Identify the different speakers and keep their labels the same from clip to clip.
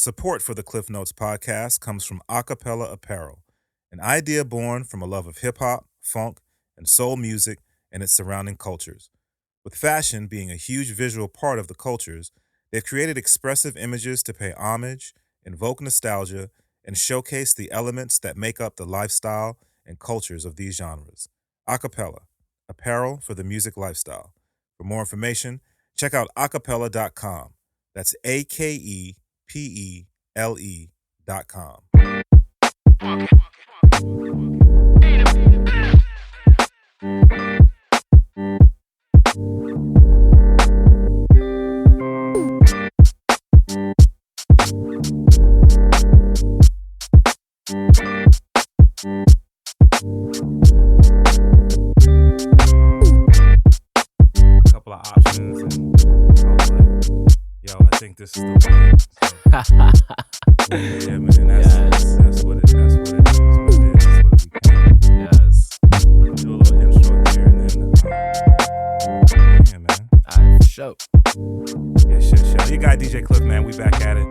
Speaker 1: Support for the Klyph Notes podcast comes from Acapella Apparel, an idea born from a love of hip hop, funk, and soul music and its surrounding cultures. With fashion being a huge visual part of the cultures, they've created expressive images to pay homage, invoke nostalgia, and showcase the elements that make up the lifestyle and cultures of these genres. Acapella, apparel for the music lifestyle. For more information, check out acapella.com. That's AKEPELE.com. A couple of options, and I was like, yo, I think this is the one. So, yeah, man, that's what it is. That's what it became.
Speaker 2: Yes.
Speaker 1: Do a little intro here, and then, yeah, man.
Speaker 2: All right, for sure.
Speaker 1: Yeah, shit. Your guy, DJ Klyph, man, we back at it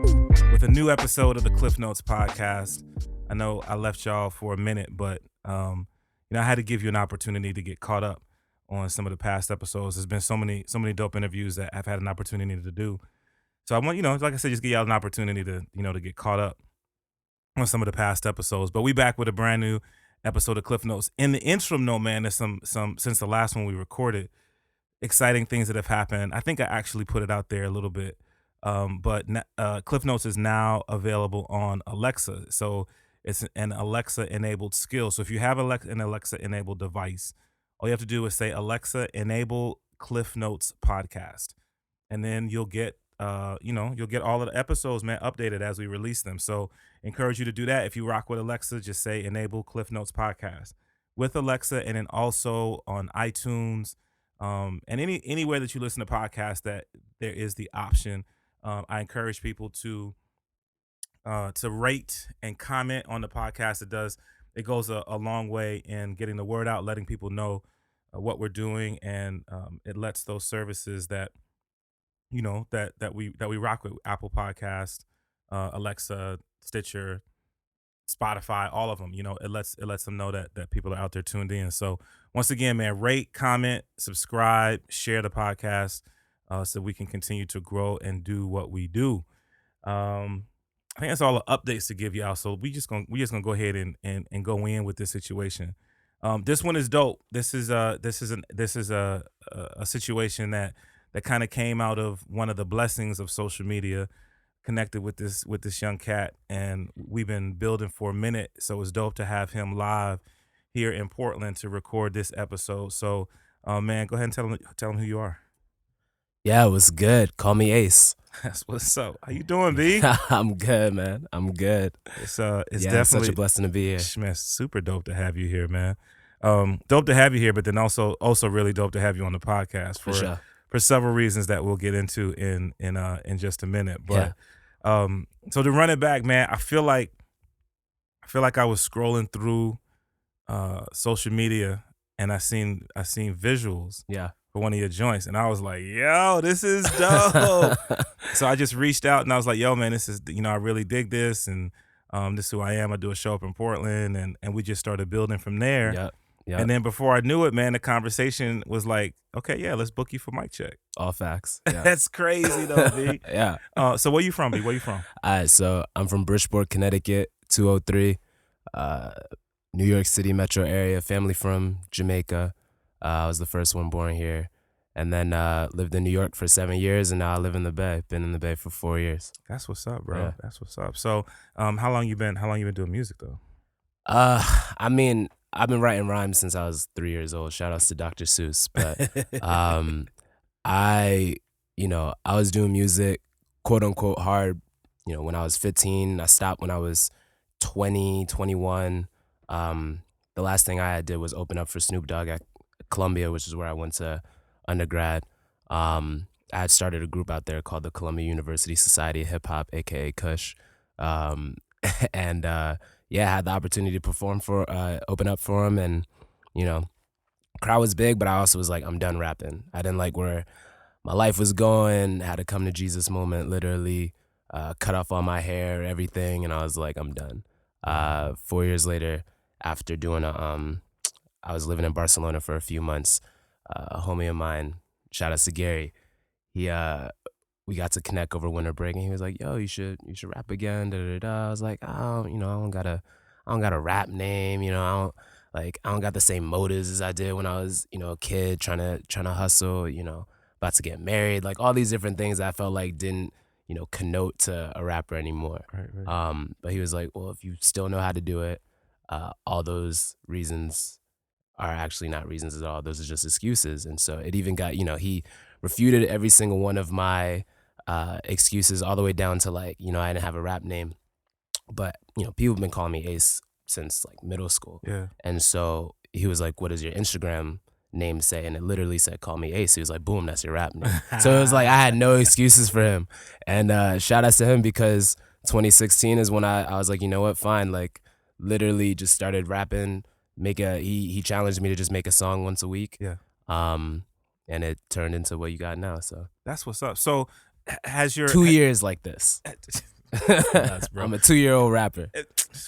Speaker 1: with a new episode of the Klyph Notes podcast. I know I left y'all for a minute, but, I had to give you an opportunity to get caught up on some of the past episodes. There's been so many dope interviews that I've had an opportunity to do. So I want, like I said, just give y'all an opportunity to, to get caught up on some of the past episodes. But we back with a brand new episode of Klyph Notes. In the interim, though, man, there's some since the last one we recorded, exciting things that have happened. I think I actually put it out there a little bit. But Klyph Notes is now available on Alexa. So it's an Alexa-enabled skill. So if you have an Alexa-enabled device, all you have to do is say, Alexa, enable Klyph Notes podcast. And then you'll get you'll get all of the episodes, man, updated as we release them. So encourage you to do that. If you rock with Alexa, just say enable Klyph Notes podcast with Alexa, and then also on iTunes and anywhere that you listen to podcasts that there is the option. I encourage people to rate and comment on the podcast. It goes a long way in getting the word out, letting people know what we're doing, and it lets those services that that we rock with, Apple Podcast, Alexa, Stitcher, Spotify, all of them, it lets them know that people are out there tuned in. So once again, man, rate, comment, subscribe, share the podcast so we can continue to grow and do what we do. I think that's all the updates to give y'all. So we just gonna go ahead and go in with this situation. This one is dope. This is a situation that kind of came out of one of the blessings of social media, connected with this young cat, and we've been building for a minute. So it's dope to have him live here in Portland to record this episode. So, man, go ahead and tell him who you are.
Speaker 2: Yeah, it was good. Call me Ace.
Speaker 1: That's what's up. How you doing, B?
Speaker 2: I'm good, man. I'm good.
Speaker 1: It's definitely
Speaker 2: such a blessing to be here.
Speaker 1: Man, super dope to have you here, man. Dope to have you here, but then also really dope to have you on the podcast for several reasons that we'll get into in just a minute. But so to run it back, man, I feel like I was scrolling through social media and I seen visuals.
Speaker 2: Yeah.
Speaker 1: For one of your joints, and I was like, yo, this is dope. So I just reached out and I was like, yo, man, this is, I really dig this, and this is who I am. I do a show up in Portland, and we just started building from there.
Speaker 2: Yeah.
Speaker 1: And then before I knew it, man, the conversation was like, okay, yeah, let's book you for mic check.
Speaker 2: All facts. Yeah.
Speaker 1: That's crazy though, B.
Speaker 2: Yeah.
Speaker 1: So where you from, B? Where you from?
Speaker 2: All right, so I'm from Bridgeport, Connecticut, 203, New York City metro area, family from Jamaica. I was the first one born here, and then lived in New York for 7 years, and now I live in the Bay. Been in the Bay for 4 years.
Speaker 1: That's what's up, bro.
Speaker 2: Yeah.
Speaker 1: That's what's up. So, how long you been doing music though?
Speaker 2: I mean, I've been writing rhymes since I was 3 years old. Shout outs to Dr. Seuss. But I was doing music, quote unquote, hard. When I was 15. I stopped when I was 20, 21. The last thing I did was open up for Snoop Dogg at Columbia, which is where I went to undergrad. I had started a group out there called the Columbia University Society of Hip Hop, aka Kush, and I had the opportunity to perform open up for him, and crowd was big, but I also was like, I'm done rapping. I didn't like where my life was going. Had a come to Jesus moment, literally. cut off all my hair, everything, and I was like, I'm done. 4 years later, after doing I was living in Barcelona for a few months. A homie of mine, shout out to Gary, he we got to connect over winter break, and he was like, "Yo, you should rap again." Da, da, da, da. I was like, "Oh, I don't got a rap name. I don't got the same motives as I did when I was, a kid trying to hustle. About to get married, like all these different things that I felt like didn't, connote to a rapper anymore."
Speaker 1: Right.
Speaker 2: But he was like, "Well, if you still know how to do it, all those reasons are actually not reasons at all. Those are just excuses." And so it even got, he refuted every single one of my excuses, all the way down to like, I didn't have a rap name. But, people have been calling me Ace since like middle school.
Speaker 1: Yeah.
Speaker 2: And so he was like, "What does your Instagram name say?" And it literally said, "Call me Ace." He was like, "Boom, that's your rap name." So it was like I had no excuses for him. And shout out to him, because 2016 is when I was like, you know what, fine. Like literally just started rapping. He challenged me to just make a song once a week.
Speaker 1: Yeah.
Speaker 2: And it turned into what you got now. So
Speaker 1: That's what's up. So has your
Speaker 2: 2 years like this.
Speaker 1: Nuts, bro.
Speaker 2: I'm a 2-year-old rapper.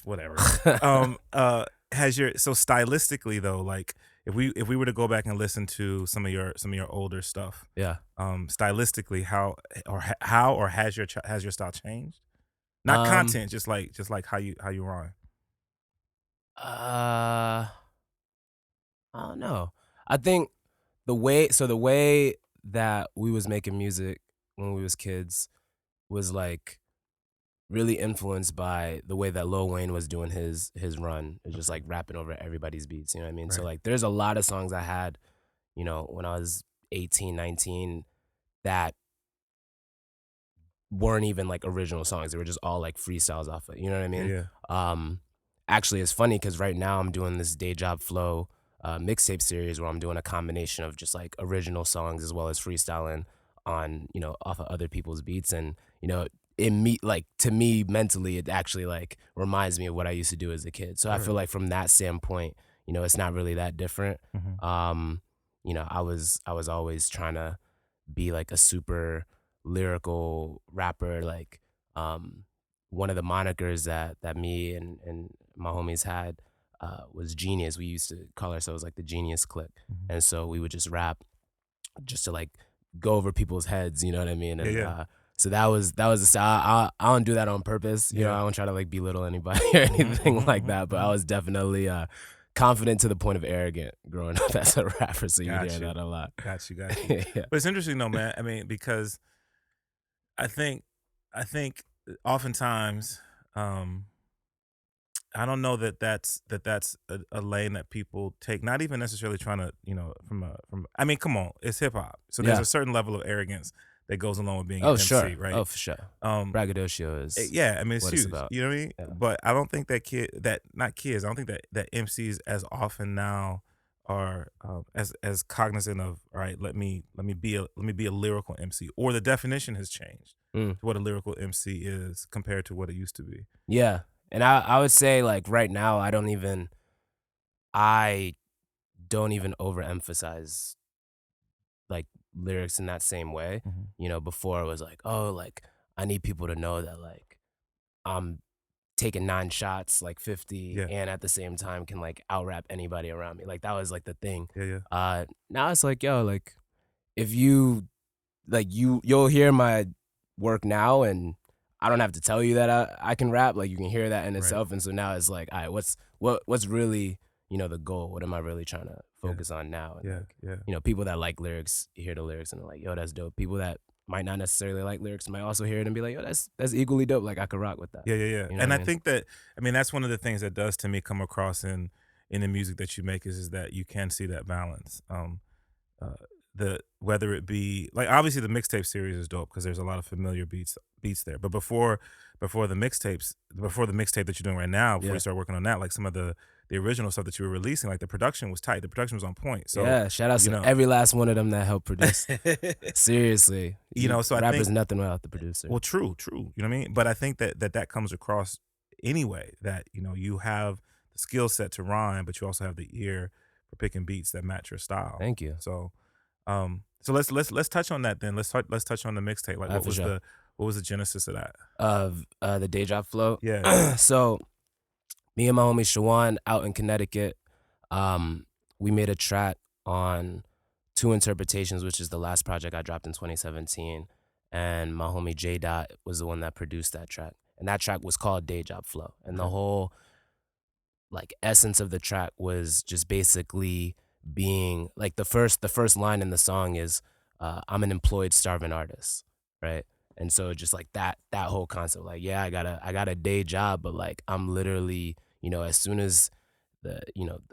Speaker 1: Whatever. So stylistically though, like if we were to go back and listen to some of your older stuff,
Speaker 2: Yeah.
Speaker 1: Stylistically, how or has your style changed? Not content, just like how you rhyme.
Speaker 2: I don't know. I think the way that we was making music when we was kids was like really influenced by the way that Lil Wayne was doing his run. It's just like rapping over everybody's beats, you know what I mean? So
Speaker 1: Right.
Speaker 2: like there's a lot of songs I had, when I was 18, 19 that weren't even like original songs. They were just all like freestyles off it. You know what I mean?
Speaker 1: Yeah.
Speaker 2: Actually, it's funny because right now I'm doing this Day Job Flow mixtape series where I'm doing a combination of just like original songs as well as freestyling on, off of other people's beats. And, to me mentally, it actually like reminds me of what I used to do as a kid. So I feel like from that standpoint, it's not really that different.
Speaker 1: Mhm.
Speaker 2: I was always trying to be like a super lyrical rapper. Like one of the monikers that me and my homies had was Genius. We used to call ourselves like the Genius Clique.
Speaker 1: Mhm.
Speaker 2: And so we would just rap just to like go over people's heads, you know what I mean? And
Speaker 1: Yeah.
Speaker 2: so that was the style. I don't do that on purpose.
Speaker 1: Yeah.
Speaker 2: I don't try to like belittle anybody or anything like that. But I was definitely confident to the point of arrogant growing up as a rapper. So you hear that a lot.
Speaker 1: Got you.
Speaker 2: Yeah.
Speaker 1: But it's interesting though, man. I mean, because I think oftentimes, I don't know that's a lane that people take. Not even necessarily trying to, from. I mean, come on, it's hip hop, so there's
Speaker 2: Yeah.
Speaker 1: a certain level of arrogance that goes along with being
Speaker 2: Oh,
Speaker 1: an
Speaker 2: sure.
Speaker 1: MC, right?
Speaker 2: Oh, for sure. Braggadocio is
Speaker 1: Yeah, I mean it's
Speaker 2: what it's
Speaker 1: huge.
Speaker 2: about.
Speaker 1: You know what I mean?
Speaker 2: Yeah.
Speaker 1: But I don't think not kids. I don't think that MCs as often now are as cognizant of, all right, let me be a lyrical MC, or the definition has changed
Speaker 2: Mm.
Speaker 1: to what a lyrical MC is compared to what it used to be.
Speaker 2: Yeah. And I would say like right now I don't even overemphasize like lyrics in that same way.
Speaker 1: Mhm.
Speaker 2: Before it was like, oh, like I need people to know that like I'm taking 9 shots, like 50,
Speaker 1: Yeah.
Speaker 2: and at the same time can like out rap anybody around me. Like that was like the thing.
Speaker 1: Yeah.
Speaker 2: Now it's like, yo, like if you like you'll hear my work now, and I don't have to tell you that I can rap. Like you can hear that in
Speaker 1: Right.
Speaker 2: itself. And so now it's like, all right, what's really, the goal? What am I really trying to focus on now? And
Speaker 1: Yeah.
Speaker 2: people that like lyrics hear the lyrics and they're like, yo, that's dope. People that might not necessarily like lyrics might also hear it and be like, yo, that's equally dope. Like I could rock with that.
Speaker 1: Yeah.
Speaker 2: You know
Speaker 1: And
Speaker 2: what I
Speaker 1: I
Speaker 2: mean?
Speaker 1: think that, that's one of the things that does to me come across in the music that you make is that you can see that balance. Whether it be like, obviously the mixtape series is dope because there's a lot of familiar beats there. But before the mixtape that you're doing right now, before
Speaker 2: Yeah.
Speaker 1: you start working on that, like some of the original stuff that you were releasing, like the production was tight. The production was on point. So
Speaker 2: yeah, shout out to every last one of them that helped produce. Seriously.
Speaker 1: So I
Speaker 2: rapper's
Speaker 1: think
Speaker 2: nothing without the producer.
Speaker 1: Well, true. You know what I mean? But I think that comes across anyway, that, you have the skill set to rhyme, but you also have the ear for picking beats that match your style.
Speaker 2: Thank you.
Speaker 1: So let's touch on that then. Let's touch on the mixtape. Like,
Speaker 2: For sure.
Speaker 1: What was the genesis of that?
Speaker 2: Of the Day Job Flow.
Speaker 1: Yeah.
Speaker 2: So me and my homie Shawan out in Connecticut, we made a track on Two Interpretations, which is the last project I dropped in 2017. And my homie J Dot was the one that produced that track. And that track was called Day Job Flow. And the whole like essence of the track was just basically being like the first line in the song is I'm an employed starving artist, right? And so just like that whole concept, like, yeah, I got a day job, but like I'm literally, as soon as the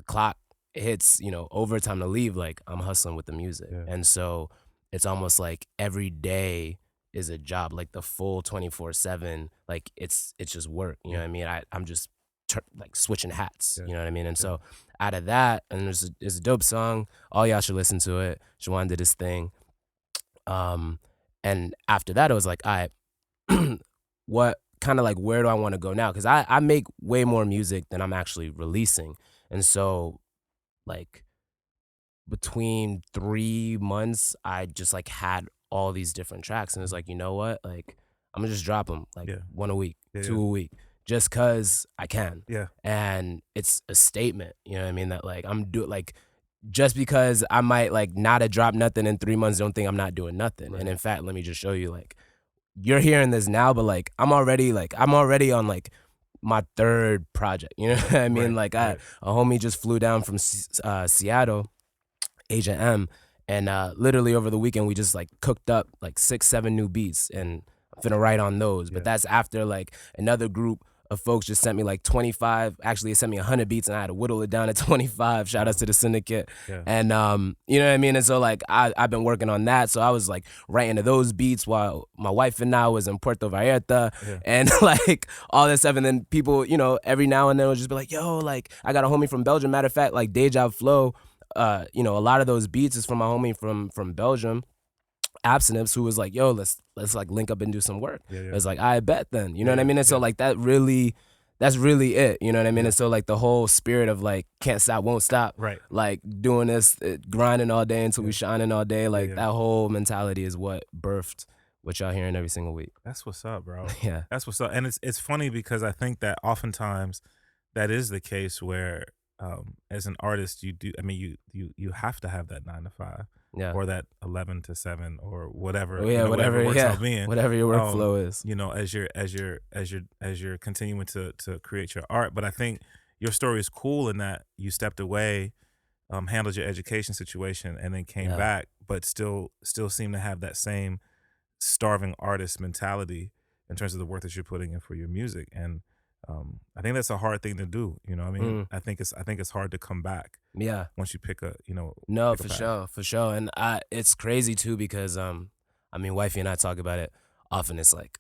Speaker 2: clock hits, overtime to leave, like I'm hustling with the music.
Speaker 1: Yeah.
Speaker 2: And so it's almost like every day is a job, like the full 24/7, like it's just work. You know what I mean? I'm just like switching hats. You know what I mean? And so out of that, and there's a dope song. All y'all should listen to it. Shawan did his thing. And after that, it was like, all right, what kind of like, where do I want to go now? Because I make way more music than I'm actually releasing. And so like between 3 months, I just like had all these different tracks. And it's like, you know what? Like, I'm gonna just drop them like one a week, two a week, just cause I can.
Speaker 1: Yeah.
Speaker 2: And it's a statement, you know what I mean? That like just because I might like not have dropped nothing in 3 months, don't think I'm not doing nothing. Right. And in fact, let me just show you, like, you're hearing this now, but like I'm already on like my third project. You know what I mean?
Speaker 1: Right,
Speaker 2: like a homie just flew down from Seattle, Asia M, and literally over the weekend we just like cooked up like 6-7 new beats, and I'm finna write on those. But that's after like another group of folks just sent me like 25. Actually, it sent me 100 beats, and I had to whittle it down to 25. Shout out to the syndicate.
Speaker 1: Yeah.
Speaker 2: And you know what I mean? And so like I've been working on that. So I was like writing to those beats while my wife and I was in Puerto Vallarta, and like all this stuff. And then people, every now and then will just be like, yo, like I got a homie from Belgium. Matter of fact, like Day Job Flow, a lot of those beats is from my homie from Belgium, Abstinence, who was like, yo, let's like link up and do some work. It's like, I bet then, you know what I mean? And so like that's really it, you know what I mean? And so like the whole spirit of like can't stop, won't stop,
Speaker 1: right?
Speaker 2: Like doing this, grinding all day until we shining all day, like that whole mentality is what birthed what y'all hearing every single week.
Speaker 1: That's what's up, bro.
Speaker 2: Yeah,
Speaker 1: that's what's up. And it's funny because I think that oftentimes that is the case where as an artist you have to have that 9 to 5. Or that 11 to 7 or whatever. Whatever works out being.
Speaker 2: Whatever your workflow is.
Speaker 1: As you're continuing to create your art. But I think your story is cool in that you stepped away, handled your education situation, and then came back, but still seem to have that same starving artist mentality in terms of the work that you're putting in for your music. And I think that's a hard thing to do. You know what I mean? I think it's hard to come back.
Speaker 2: Yeah.
Speaker 1: Once you pick a,
Speaker 2: No, for sure. And it's crazy too because wifey and I talk about it often. It's like,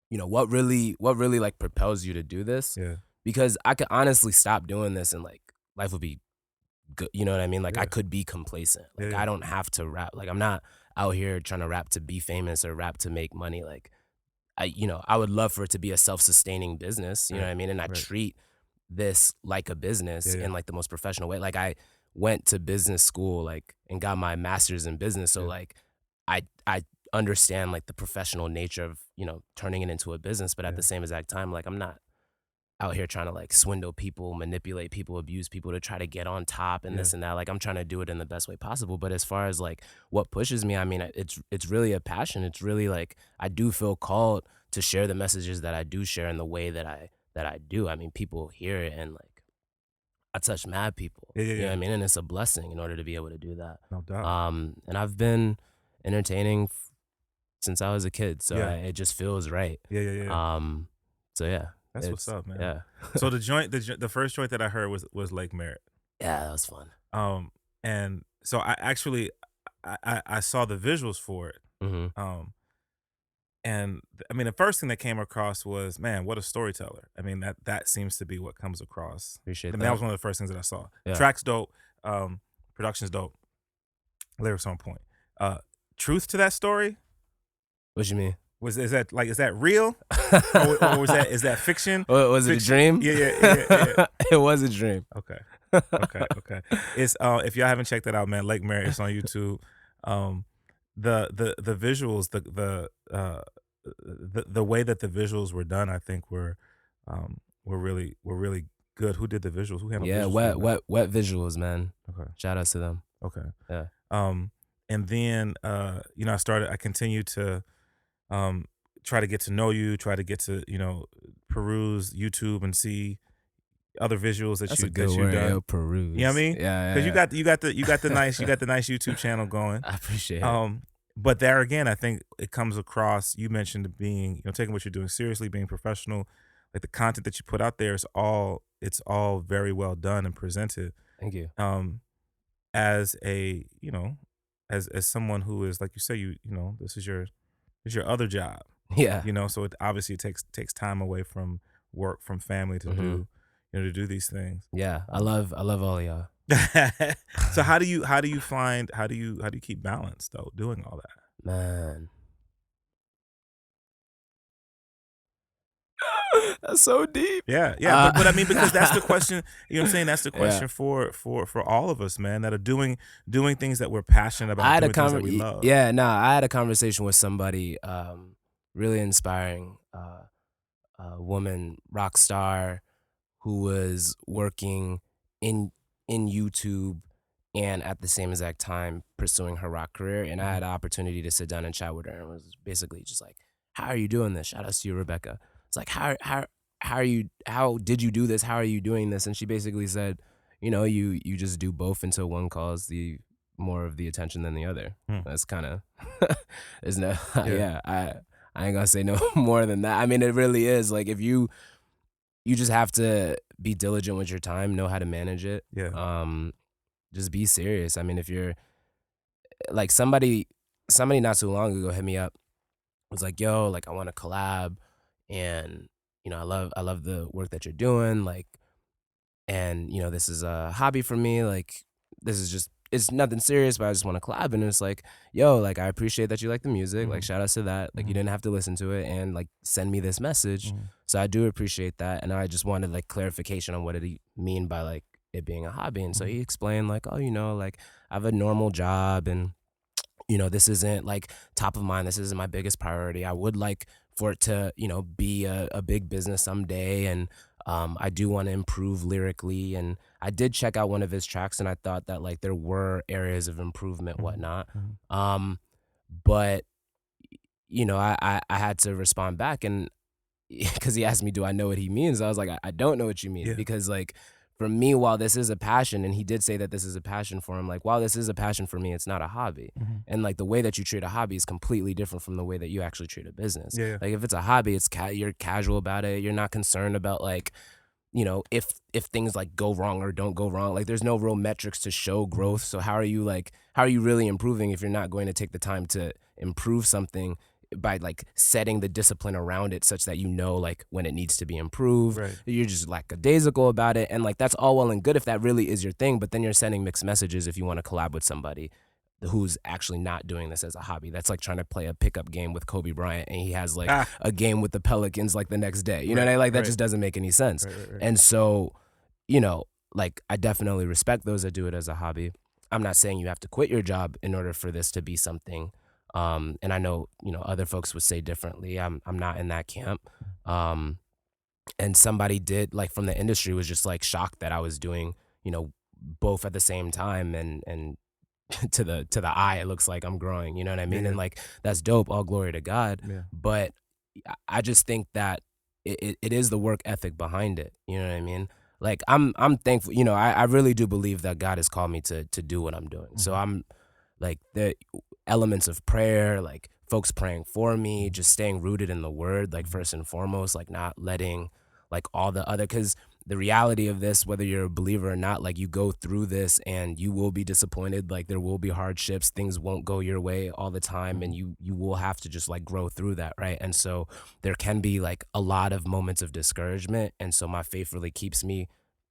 Speaker 2: what really like propels you to do this?
Speaker 1: Yeah.
Speaker 2: Because I could honestly stop doing this and like life would be good. You know what I mean? Like I could be complacent. Like I don't have to rap. Like I'm not out here trying to rap to be famous or rap to make money. Like I would love for it to be a self-sustaining business, you know what I mean? And I treat this like a business in like the most professional way. Like I went to business school, like, and got my master's in business. So like I understand like the professional nature of, turning it into a business. But at the same exact time, like I'm not out here trying to like swindle people, manipulate people, abuse people to try to get on top and this and that. Like I'm trying to do it in the best way possible. But as far as like what pushes me, I mean, it's really a passion. It's really like I do feel called to share the messages that I do share in the way that I do. I mean, people hear it and like I touch mad people. You know what I mean? And it's a blessing in order to be able to do that.
Speaker 1: No doubt.
Speaker 2: And I've been entertaining since I was a kid, so it just feels right. So yeah.
Speaker 1: That's what's up, man.
Speaker 2: Yeah.
Speaker 1: So the first joint that I heard was Lake Merritt.
Speaker 2: Yeah, that was fun.
Speaker 1: And so I actually I saw the visuals for it. And I mean, the first thing that came across was, man, what a storyteller. I mean, that seems to be what comes across.
Speaker 2: Appreciate that.
Speaker 1: That was one of the first things that I saw.
Speaker 2: Yeah.
Speaker 1: Track's dope, production's dope, lyrics on point. Truth to that story?
Speaker 2: What you mean?
Speaker 1: Is that real, or is that fiction?
Speaker 2: Was it a dream?
Speaker 1: Yeah.
Speaker 2: It was a dream.
Speaker 1: Okay. It's if y'all haven't checked that out, man, Lake Merritt, it's on YouTube. The visuals, the way that the visuals were done, I think were really good. Who did the visuals? Who handled
Speaker 2: Yeah,
Speaker 1: visuals for you, man?
Speaker 2: wet visuals, man.
Speaker 1: Okay,
Speaker 2: Shout outs to them.
Speaker 1: okay.
Speaker 2: Yeah.
Speaker 1: Um, and then I continued to um try to get to know you, try to get to peruse YouTube and see other visuals
Speaker 2: That's a good
Speaker 1: that you
Speaker 2: word,
Speaker 1: done.
Speaker 2: yo,
Speaker 1: You know what I
Speaker 2: peruse.
Speaker 1: mean?
Speaker 2: Yeah,
Speaker 1: Because
Speaker 2: yeah, yeah.
Speaker 1: you got the nice YouTube channel going.
Speaker 2: I appreciate it.
Speaker 1: Um, but there again, I think it comes across. You mentioned being, taking what you're doing seriously, being professional. Like the content that you put out there is it's all very well done and presented.
Speaker 2: Thank you.
Speaker 1: Um, as a as someone who is, like you say, this is your other job.
Speaker 2: Yeah.
Speaker 1: So it obviously takes time away from work, from family to
Speaker 2: Hmm.
Speaker 1: do to do these things.
Speaker 2: Yeah. I
Speaker 1: Um,
Speaker 2: love all of y'all.
Speaker 1: so how do you keep balance though doing all that?
Speaker 2: Man. That's so deep.
Speaker 1: Yeah, yeah,
Speaker 2: Uh,
Speaker 1: but I mean, because that's the question. You know what I'm saying? That's the
Speaker 2: yeah.
Speaker 1: question for all of us, man, that are doing things that we're passionate
Speaker 2: I
Speaker 1: about,
Speaker 2: had a
Speaker 1: doing things that we love.
Speaker 2: yeah, no, I had a conversation with somebody, really inspiring, woman, rock star, who was working in YouTube and at the same exact time pursuing her rock career. And I had an opportunity to sit down and chat with her, and was basically just like, "How are you doing this?" Shout out to you, Rebecca. It's like, how did you do this? How are you doing this? And she basically said, you just do both until one calls the more of the attention than the other.
Speaker 1: Hmm.
Speaker 2: That's kind of, isn't it?
Speaker 1: Yeah.
Speaker 2: Yeah, I ain't gonna say no more than that. I mean, it really is like, if you just have to be diligent with your time, know how to manage it.
Speaker 1: Yeah.
Speaker 2: Just be serious. I mean, if you're like somebody not too long ago hit me up, was like, "Yo, like I want to collab, and I love the work that you're doing, like, and this is a hobby for me, like this is just it's nothing serious, but I just want to collab." And it's like, "Yo, like I appreciate that you like the music, like
Speaker 1: Mhm.
Speaker 2: shout outs to that, like you
Speaker 1: Mhm.
Speaker 2: didn't have to listen to it, and like send me this message."
Speaker 1: Mhm.
Speaker 2: So I do appreciate that, and I just wanted like clarification on what did he mean by like it being a hobby. And so he explained like, "Oh, like I have a normal job, and this isn't like top of mind. This isn't my biggest priority. I would like for it to, be a big business someday. And I do want to improve lyrically. And I did check out one of his tracks, and I thought that like there were areas of improvement, whatnot.
Speaker 1: Mhm.
Speaker 2: But, I had to respond back, and because he asked me, do I know what he means? I was like, I don't know what you mean.
Speaker 1: Yeah.
Speaker 2: Because like for me, while this is a passion, and he did say that this is a passion for him, like while this is a passion for me, it's not a hobby.
Speaker 1: Mhm.
Speaker 2: And like the way that you treat a hobby is completely different from the way that you actually treat a business.
Speaker 1: Yeah, yeah.
Speaker 2: Like if it's a hobby, it's you're casual about it. You're not concerned about like, if things like go wrong or don't go wrong. Like there's no real metrics to show growth. So how are you really improving if you're not going to take the time to improve something by like setting the discipline around it such that like when it needs to be improved?
Speaker 1: Right.
Speaker 2: You're just lackadaisical about it. And like that's all well and good if that really is your thing, but then you're sending mixed messages if you want to collab with somebody who's actually not doing this as a hobby. That's like trying to play a pickup game with Kobe Bryant, and he has like a game with the Pelicans like the next day. You know what I mean? Like that just doesn't make any sense.
Speaker 1: Right.
Speaker 2: And so, like I definitely respect those that do it as a hobby. I'm not saying you have to quit your job in order for this to be something. And I know, other folks would say differently. I'm not in that camp. And somebody did like from the industry was just like shocked that I was doing, both at the same time, and to the eye, it looks like I'm growing, you know what I mean?
Speaker 1: Yeah.
Speaker 2: And like that's dope, all glory to God.
Speaker 1: Yeah.
Speaker 2: But I just think that it is the work ethic behind it. You know what I mean? Like I'm thankful, I really do believe that God has called me to do what I'm doing. So I'm like the elements of prayer, like folks praying for me, just staying rooted in the word, like first and foremost, like not letting like all the other, because the reality of this, whether you're a believer or not, like you go through this and you will be disappointed. Like there will be hardships, things won't go your way all the time, and you will have to just like grow through that, right? And so there can be like a lot of moments of discouragement, and so my faith really keeps me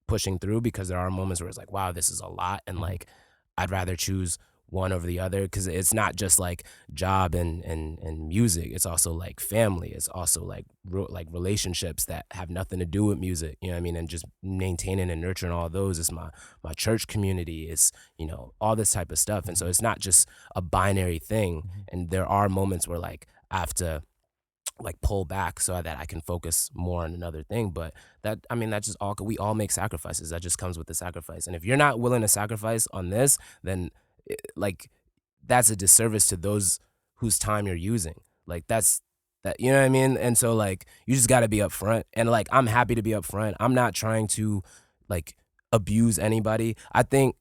Speaker 2: pushing through, because there are moments where it's like, wow, this is a lot, and like I'd rather choose one over the other, because it's not just like job and music. It's also like family. It's also like like relationships that have nothing to do with music. You know what I mean? And just maintaining and nurturing all those is my church community. It's all this type of stuff. And so it's not just a binary thing. And there are moments where like I have to like pull back so that I can focus more on another thing. But that just all, we all make sacrifices. That just comes with the sacrifice. And if you're not willing to sacrifice on this, then like that's a disservice to those whose time you're using. Like that, you know what I mean? And so like you just got to be upfront. And like I'm happy to be upfront. I'm not trying to like abuse anybody. I think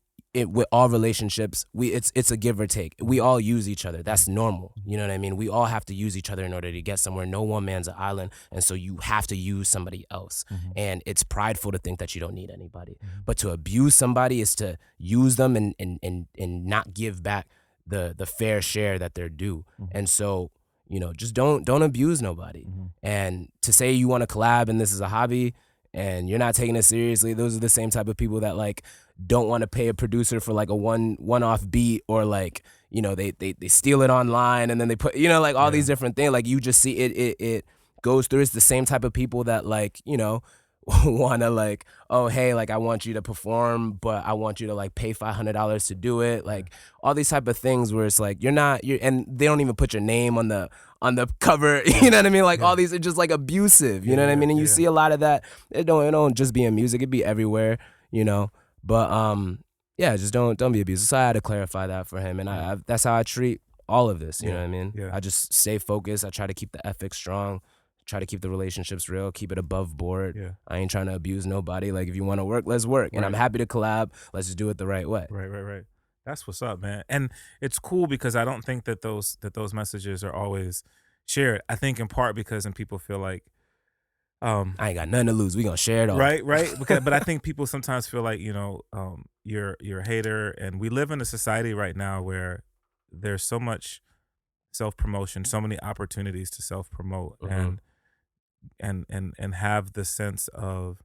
Speaker 2: with all relationships, it's a give or take. We all use each other. That's normal. You know what I mean? We all have to use each other in order to get somewhere. No one man's an island, and so you have to use somebody else. And it's prideful to think that you don't need anybody. But to abuse somebody is to use them and not give back the fair share that they're due. And so, you know, just don't abuse nobody. And to say you want to collab and this is a hobby and you're not taking it seriously, those are the same type of people that like don't want to pay a producer for like a one-off beat, or like, you know, they steal it online and then they put, you know, like all these different things. Like you just see it goes through. It's the same type of people that like, you know, want to like, oh, hey, like I want you to perform, but I want you to like pay $500 to do it. Like all these type of things where it's like, and they don't even put your name on the cover. You know what I mean? Like all these are just like abusive, you know what I mean? And you see a lot of that. It don't just be in music. It be everywhere, you know? But yeah, just don't be abusive. So I had to clarify that for him. And I that's how I treat all of this, you know what I mean?
Speaker 1: Yeah.
Speaker 2: I just stay focused. I try to keep the ethics strong. Try to keep the relationships real, keep it above board.
Speaker 1: Yeah.
Speaker 2: I ain't trying to abuse nobody. Like if you want to work, let's work. And I'm happy to collab. Let's just do it the right way.
Speaker 1: Right. That's what's up, man. And it's cool because I don't think that those messages are always shared. I think in part because people feel like
Speaker 2: I ain't got nothing to lose. We gonna share it all.
Speaker 1: Right. Because, but I think people sometimes feel like, you know, you're a hater, and we live in a society right now where there's so much self-promotion, so many opportunities to self-promote and have the sense of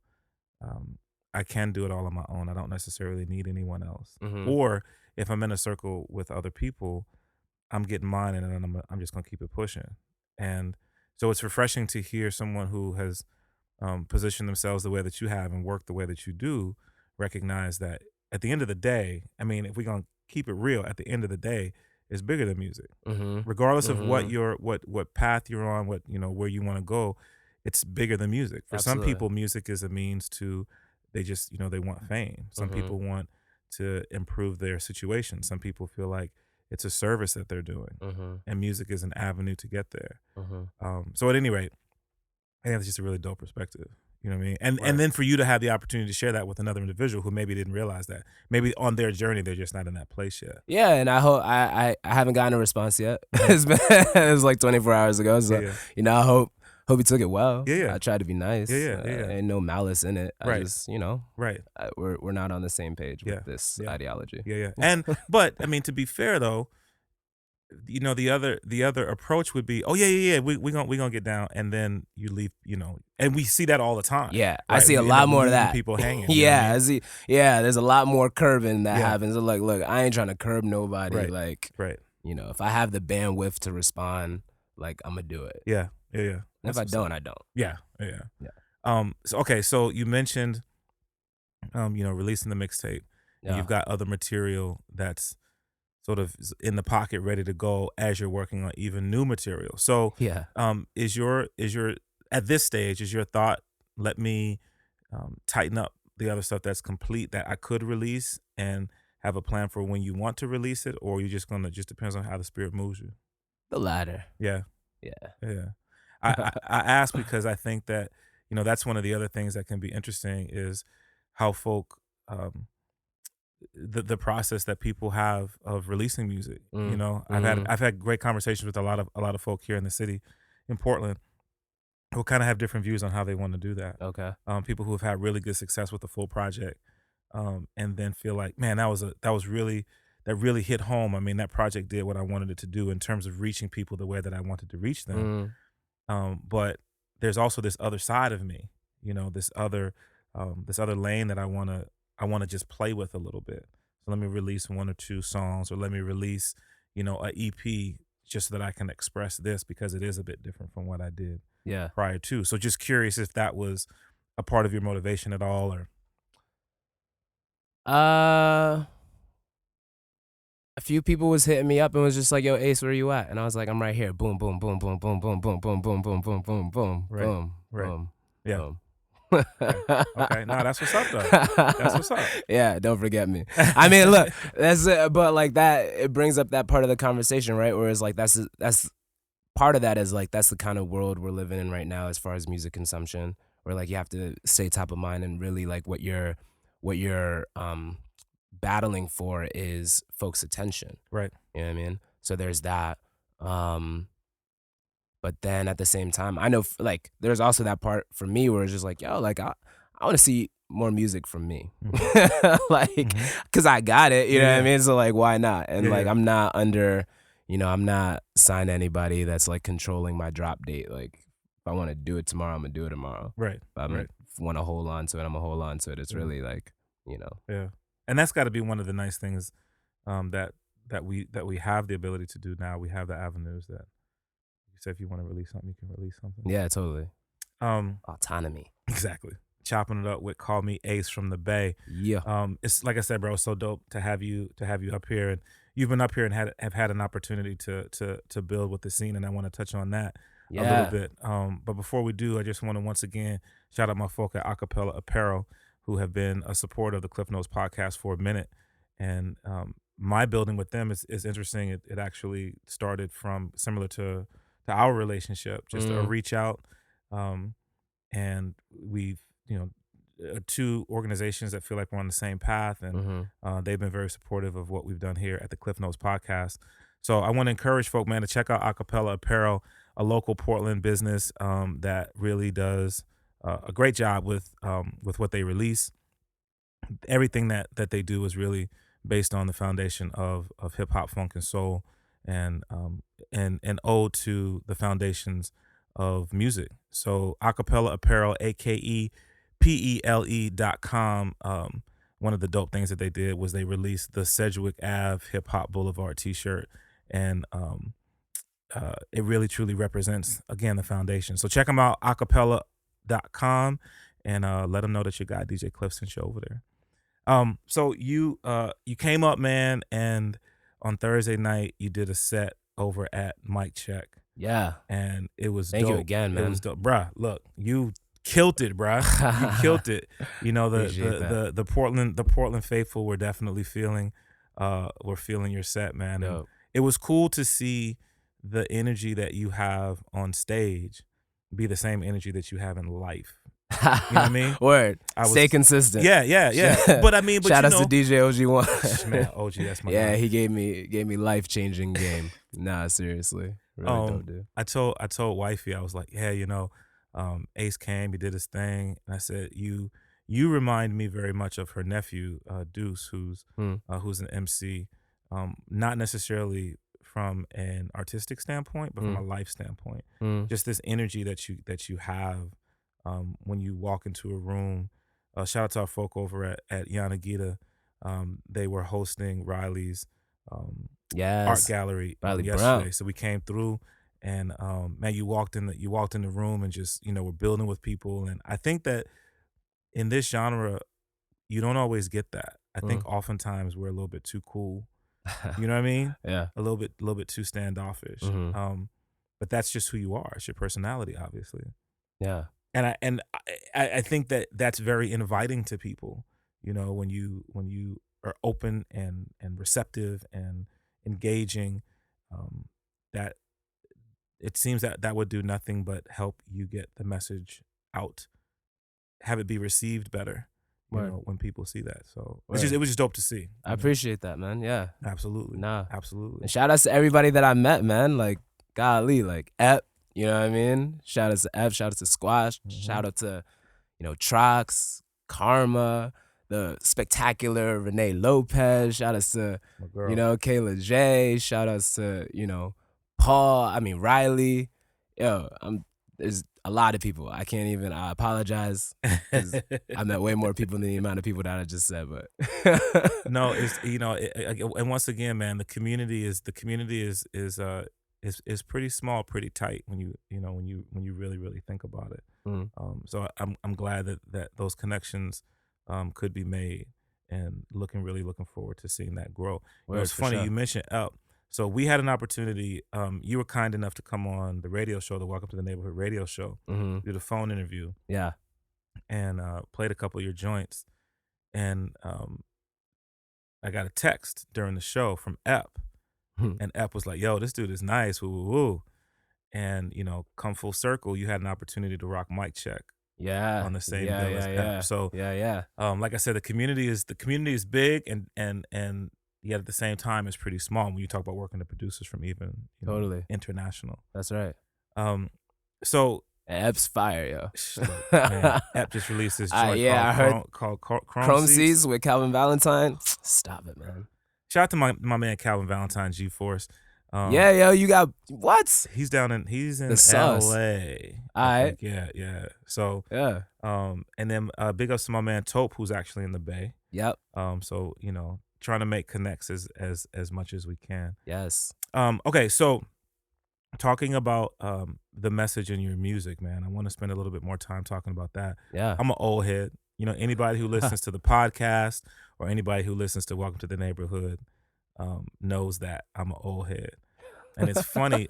Speaker 1: I can do it all on my own. I don't necessarily need anyone else. Or if I'm in a circle with other people, I'm getting mine, and then I'm just gonna keep it pushing. And so it's refreshing to hear someone who has positioned themselves the way that you have and worked the way that you do, recognize that at the end of the day, I mean, if we're gonna keep it real, at the end of the day, it's bigger than music. Regardless of what path you're on, what, you know, where you want to go, it's bigger than music. For some people, music is a means to, they just, you know, they want fame. Some people want to improve their situation. Some people feel like it's a service that they're doing, and music is an avenue to get there. So at any rate, I think that's just a really dope perspective. You know what I mean? And then for you to have the opportunity to share that with another individual who maybe didn't realize that. Maybe on their journey, they're just not in that place yet.
Speaker 2: Yeah, and I hope I haven't gotten a response yet. It was like 24 hours ago. So you know, I hope he took it well. I tried to be nice. Ain't no malice in it. I just, you know, we're not on the same page with this ideology.
Speaker 1: And but I mean, to be fair though, you know, the other approach would be, oh we gonna get down, and then you leave, you know, and we see that all the time.
Speaker 2: I see a lot more of that.
Speaker 1: People hanging.
Speaker 2: I see. There's a lot more curbing that happens. Like, look, I ain't trying to curb nobody. Like, you know, if I have the bandwidth to respond, like, I'm gonna do it.
Speaker 1: And
Speaker 2: if I don't, I don't.
Speaker 1: So, okay, so you mentioned, you know, releasing the mixtape. And you've got other material that's sort of in the pocket, ready to go as you're working on even new material. So, is your at this stage, is your thought, let me tighten up the other stuff that's complete that I could release and have a plan for when you want to release it, or you just gonna, just depends on how the spirit moves you?
Speaker 2: The latter.
Speaker 1: Yeah. I ask because I think that, you know, that's one of the other things that can be interesting is how folk the process that people have of releasing music. You know, I've had great conversations with a lot of folk here in the city, in Portland, who kind of have different views on how they want to do that. People who have had really good success with the full project, and then feel like, man, that really hit home. I mean, that project did what I wanted it to do in terms of reaching people the way that I wanted to reach them. But there's also this other side of me, you know, this other lane that I want to just play with a little bit. So let me release 1 or 2 songs, or let me release, you know, a EP just so that I can express this, because it is a bit different from what I did prior to. So just curious if that was a part of your motivation at all, or.
Speaker 2: a few people was hitting me up and was just like, "Yo, Ace, where you at?" And I was like, "I'm right here." Boom, boom, boom, boom, boom, boom, boom, boom, boom, boom, boom, boom, boom,
Speaker 1: Right.
Speaker 2: boom,
Speaker 1: Right.
Speaker 2: boom,
Speaker 1: Yeah.
Speaker 2: boom.
Speaker 1: Okay. No, that's what's up though. That's what's up.
Speaker 2: Yeah, don't forget me. I mean, look, that's but like that, it brings up that part of the conversation, right? Whereas like that's part of that is like that's the kind of world we're living in right now as far as music consumption, where like you have to stay top of mind and really like what you're battling for is folks' attention.
Speaker 1: Right.
Speaker 2: You know what I mean? So there's that. But then at the same time, I know like there's also that part for me where it's just like, yo, like I want to see more music from me, like, cause I got it, you know what I mean? So like, why not? And like, I'm not under, I'm not signed to anybody that's like controlling my drop date. Like, if I want to do it tomorrow, I'm gonna do it tomorrow.
Speaker 1: Right.
Speaker 2: If I want to hold on to it, I'm gonna hold on to it. It's really like,
Speaker 1: Yeah, and that's got to be one of the nice things that we have the ability to do now. We have the avenues that you say if you want to release something, you can release something.
Speaker 2: Yeah, totally. Autonomy.
Speaker 1: Exactly. Chopping it up with Call Me Ace from the Bay.
Speaker 2: Yeah.
Speaker 1: It's like I said, bro, it's so dope to have you up here, and you've been up here and have had an opportunity to build with the scene, and I want to touch on that a little bit. But before we do, I just want to once again shout out my folk at Acapella Apparel, who have been a supporter of the Klyph Notes podcast for a minute. And my building with them is interesting. It actually started from similar to our relationship, just a reach out. And we've, two organizations that feel like we're on the same path, and they've been very supportive of what we've done here at the Klyph Notes podcast. So I want to encourage folk, man, to check out Acapella Apparel, a local Portland business that really does a great job with what they release. Everything that they do is really based on the foundation of hip hop, funk, and soul, and an ode to the foundations of music. So Acapella Apparel, AKEPELE.com. One of the dope things that they did was they released the Sedgwick Ave Hip Hop Boulevard T-shirt, and it really truly represents, again, the foundation. So check them out, acapella.com, and let them know that your guy DJ Klyph sent you over there. So you came up, man, and on Thursday night you did a set over at Mic Check.
Speaker 2: Yeah.
Speaker 1: And it was
Speaker 2: Thank
Speaker 1: dope.
Speaker 2: you again, man.
Speaker 1: It was dope. Bruh, look, you killed it, bruh. You killed it. The Portland faithful were definitely feeling your set, man. And it was cool to see the energy that you have on stage be the same energy that you have in life. You know what I mean?
Speaker 2: Word. Stay consistent.
Speaker 1: Yeah. But I mean,
Speaker 2: shout out to DJ OG1.
Speaker 1: Man, OG, that's my
Speaker 2: guy.
Speaker 1: guy.
Speaker 2: He gave me life-changing game. Nah, seriously. Really dope, dude.
Speaker 1: I told wifey, I was like, yeah, Ace came, he did his thing, and I said, you remind me very much of her nephew, Deuce, who's an MC, not necessarily from an artistic standpoint, but from a life standpoint. Just this energy that you have when you walk into a room. Shout out to our folk over at Yanagita. They were hosting Riley's art gallery yesterday. Brown. So we came through, and man, you walked in the room and just we're building with people. And I think that in this genre, you don't always get that. I think oftentimes we're a little bit too cool. You know what I mean?
Speaker 2: Yeah.
Speaker 1: A little bit too standoffish. But that's just who you are. It's your personality, obviously.
Speaker 2: Yeah.
Speaker 1: And I think that that's very inviting to people. When you are open and receptive and engaging, that it seems that would do nothing but help you get the message out, have it be received better. When people see that. So it was just dope to see.
Speaker 2: I appreciate that, man. Yeah.
Speaker 1: Absolutely. Absolutely.
Speaker 2: And shout outs to everybody that I met, man. Like, golly, like Ep, you know what I mean? Shout outs to Ep, shout out to Squash, shout out to, Trox, Karma, the spectacular Renee Lopez, shout outs to, Kayla J, shout outs to, Paul, Riley. There's a lot of people. I can't even, I apologize. I met way more people than the amount of people that I just said, but.
Speaker 1: No, it's, and once again, man, the community is pretty small, pretty tight when you really, really think about it. So I'm glad that those connections could be made. really looking forward to seeing that grow.
Speaker 2: Word,
Speaker 1: It's
Speaker 2: for
Speaker 1: funny
Speaker 2: sure.
Speaker 1: you mentioned Up. So we had an opportunity. You were kind enough to come on the radio show, the Welcome to the Neighborhood radio show, did a phone interview,
Speaker 2: Yeah.
Speaker 1: and played a couple of your joints. And I got a text during the show from Ep, and Ep was like, "Yo, this dude is nice, woo woo woo." And come full circle, you had an opportunity to rock Mic Check
Speaker 2: Yeah.
Speaker 1: on the same
Speaker 2: Yeah.
Speaker 1: bill as
Speaker 2: Yeah.
Speaker 1: Ep.
Speaker 2: Yeah.
Speaker 1: So
Speaker 2: Yeah.
Speaker 1: like I said, the community is big, and yet at the same time it's pretty small when you talk about working with producers from even
Speaker 2: Totally.
Speaker 1: international.
Speaker 2: That's right.
Speaker 1: So
Speaker 2: Ep's fire, yo.
Speaker 1: man, Ep just released this joint
Speaker 2: I heard
Speaker 1: called Chrome
Speaker 2: Chrome
Speaker 1: Seas.
Speaker 2: Seas with Calvin Valentine. Stop it, man.
Speaker 1: Shout out to my man Calvin Valentine, G-Force.
Speaker 2: Yeah, yo, you got what?
Speaker 1: He's in
Speaker 2: The sauce.
Speaker 1: LA.
Speaker 2: Alright.
Speaker 1: Yeah. So
Speaker 2: Yeah.
Speaker 1: and then big ups to my man Tope, who's actually in the Bay.
Speaker 2: Yep.
Speaker 1: So trying to make connects as much as we can.
Speaker 2: Yes.
Speaker 1: Okay, so talking about the message in your music, man, I want to spend a little bit more time talking about that.
Speaker 2: Yeah.
Speaker 1: I'm an old head. Anybody who listens to the podcast or anybody who listens to Welcome to the Neighborhood knows that I'm an old head. And it's funny,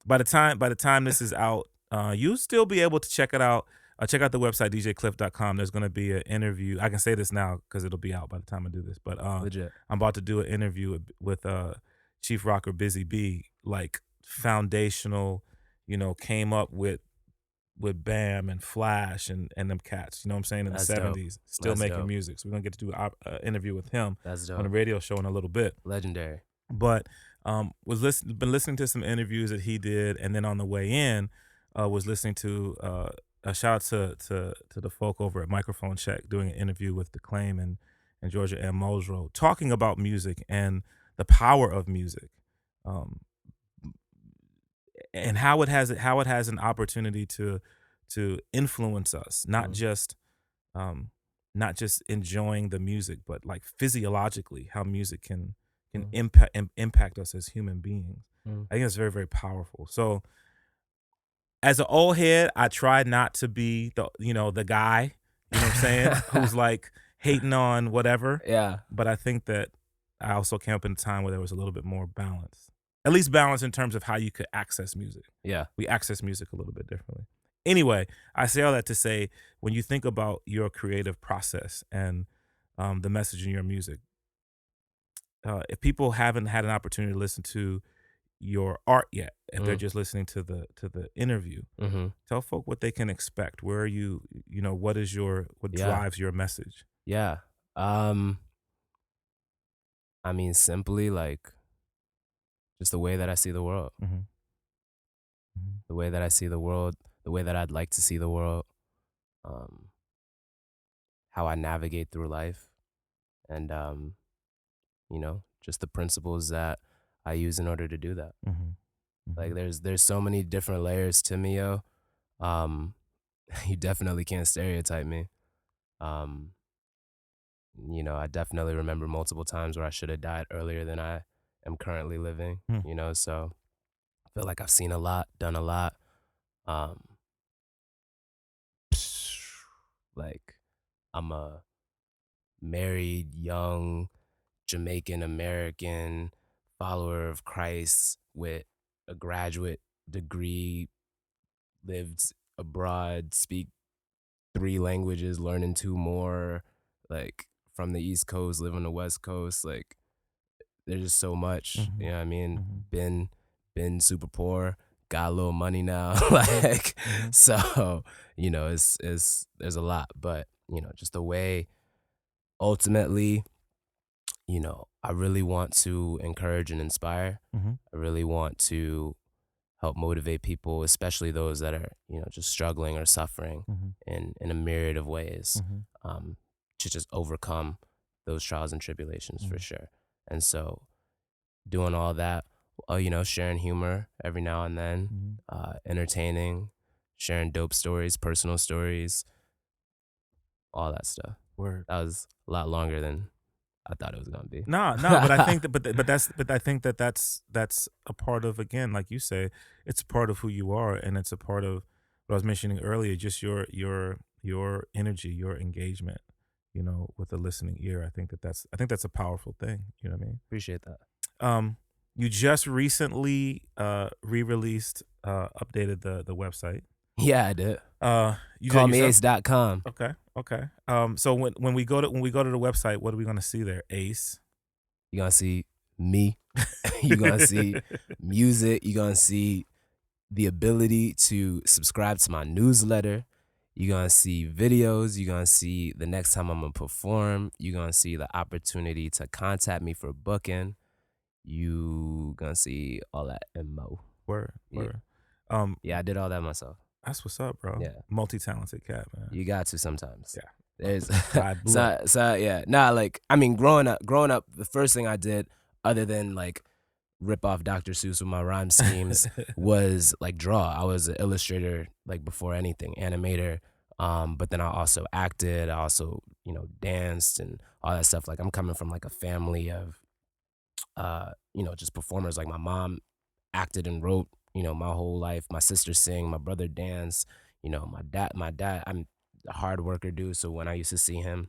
Speaker 1: by the time this is out, you'll still be able to check it out. Check out the website, djklyph.com. There's going to be an interview. I can say this now because it'll be out by the time I do this. But
Speaker 2: Legit.
Speaker 1: I'm about to do an interview with Chief Rocker Busy B, like foundational, came up with Bam and Flash and them cats, you know what I'm saying, in
Speaker 2: That's
Speaker 1: the
Speaker 2: dope.
Speaker 1: 70s, still
Speaker 2: That's
Speaker 1: making
Speaker 2: dope.
Speaker 1: music. So we're going to get to do an interview with him
Speaker 2: That's
Speaker 1: on a
Speaker 2: dope.
Speaker 1: radio show in a little bit.
Speaker 2: Legendary.
Speaker 1: But been listening to some interviews that he did, and then on the way in, was listening to a shout out to the folk over at Microphone Check doing an interview with Declaim and Georgia M. Muldrow, talking about music and the power of music, and how it has an opportunity to influence us, not just enjoying the music, but like physiologically how music can impact us as human beings. I think it's very, very powerful. So as an old head, I try not to be the guy, you know what I'm saying, who's like hating on whatever.
Speaker 2: Yeah.
Speaker 1: But I think that I also came up in a time where there was a little bit more balance. At least balance in terms of how you could access music.
Speaker 2: Yeah.
Speaker 1: We access music a little bit differently. Anyway, I say all that to say, when you think about your creative process and the message in your music, if people haven't had an opportunity to listen to your art yet, if they're just listening to the interview, tell folk what they can expect. Where are you? What drives your message?
Speaker 2: Yeah. I mean, simply like just the way that I see the world. The way that I see the world, the way that I'd like to see the world, how I navigate through life, and just the principles that I use in order to do that. Like there's so many different layers to me, yo. You definitely can't stereotype me. I definitely remember multiple times where I should have died earlier than I am currently living. So I feel like I've seen a lot, done a lot. Like I'm a married young Jamaican American follower of Christ with a graduate degree, lived abroad, speak 3 languages, learning 2 more, like from the East Coast, live on the West Coast. Like there's just so much, you know what I mean? Been super poor, got a little money now. Like, so, it's there's a lot, but just the way ultimately, I really want to encourage and inspire. I really want to help motivate people, especially those that are, just struggling or suffering in a myriad of ways, to just overcome those trials and tribulations for sure. And so doing all that, sharing humor every now and then, entertaining, sharing dope stories, personal stories, all that stuff.
Speaker 1: Word.
Speaker 2: That was a lot longer than I thought it was gonna be.
Speaker 1: No, but I think I think that's a part of, again, like you say, it's a part of who you are, and it's a part of what I was mentioning earlier, just your energy, your engagement, with a listening ear. I think that's a powerful thing. You know what I mean?
Speaker 2: Appreciate that.
Speaker 1: You just recently re-released, updated the website.
Speaker 2: Yeah, I did.
Speaker 1: You said yourself?
Speaker 2: CallMeAce.com.
Speaker 1: Okay. So when we go to the website, what are we gonna see there? Ace.
Speaker 2: You're gonna see me. You're gonna see music. You're gonna see the ability to subscribe to my newsletter. You're gonna see videos. You're gonna see the next time I'm gonna perform. You're gonna see the opportunity to contact me for booking. You gonna see all that and more.
Speaker 1: Word.
Speaker 2: Yeah.
Speaker 1: Um,
Speaker 2: Yeah, I did all that myself.
Speaker 1: that's what's up, bro.
Speaker 2: Yeah.
Speaker 1: Multi-talented cat, man.
Speaker 2: You got to sometimes.
Speaker 1: Yeah.
Speaker 2: There's
Speaker 1: I blew up.
Speaker 2: so yeah. Nah, like I mean, growing up, the first thing I did, other than like rip off Dr. Seuss with my rhyme schemes, was like draw. I was an illustrator like before anything, animator. But then I also acted. I also danced and all that stuff. Like I'm coming from like a family of just performers. Like my mom acted and wrote, my whole life. My sister sing, my brother dance, my dad, I'm a hard worker dude. So when I used to see him,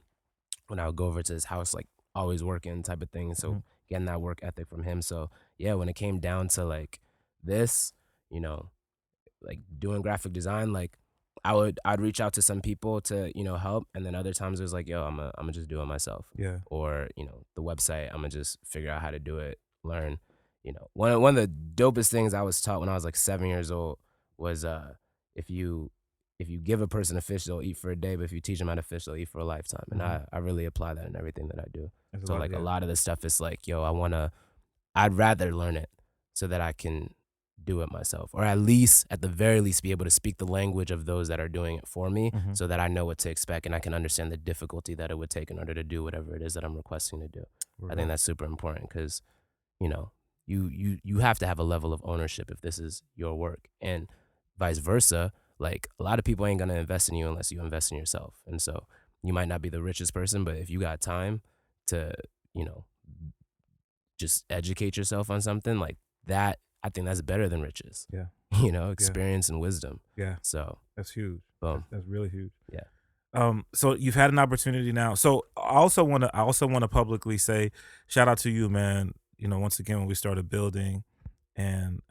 Speaker 2: when I would go over to his house, like always working type of thing. So getting that work ethic from him. So yeah, when it came down to like this, like doing graphic design, like I'd reach out to some people to help, and then other times it was like, yo, I'm gonna just do it myself.
Speaker 1: Yeah.
Speaker 2: Or the website, I'm gonna just figure out how to do it, learn. One of the dopest things I was taught when I was like 7 years old was if you give a person a fish, they'll eat for a day, but if you teach them how to fish, they'll eat for a lifetime. And I really apply that in everything that I do. So like a lot of the stuff is like, yo, I'd rather learn it so that I can do it myself, or at the very least be able to speak the language of those that are doing it for me, so that I know what to expect and I can understand the difficulty that it would take in order to do whatever it is that I'm requesting to do. I think that's super important because you have to have a level of ownership if this is your work, and vice versa. Like a lot of people ain't gonna invest in you unless you invest in yourself. And so you might not be the richest person, but if you got time to just educate yourself on something like that, I think that's better than riches.
Speaker 1: Yeah.
Speaker 2: Experience and wisdom.
Speaker 1: Yeah.
Speaker 2: So
Speaker 1: That's huge.
Speaker 2: boom.
Speaker 1: That's really huge.
Speaker 2: Yeah.
Speaker 1: So you've had an opportunity now. So I also want to publicly say shout out to you, man. Once again, when we started building, and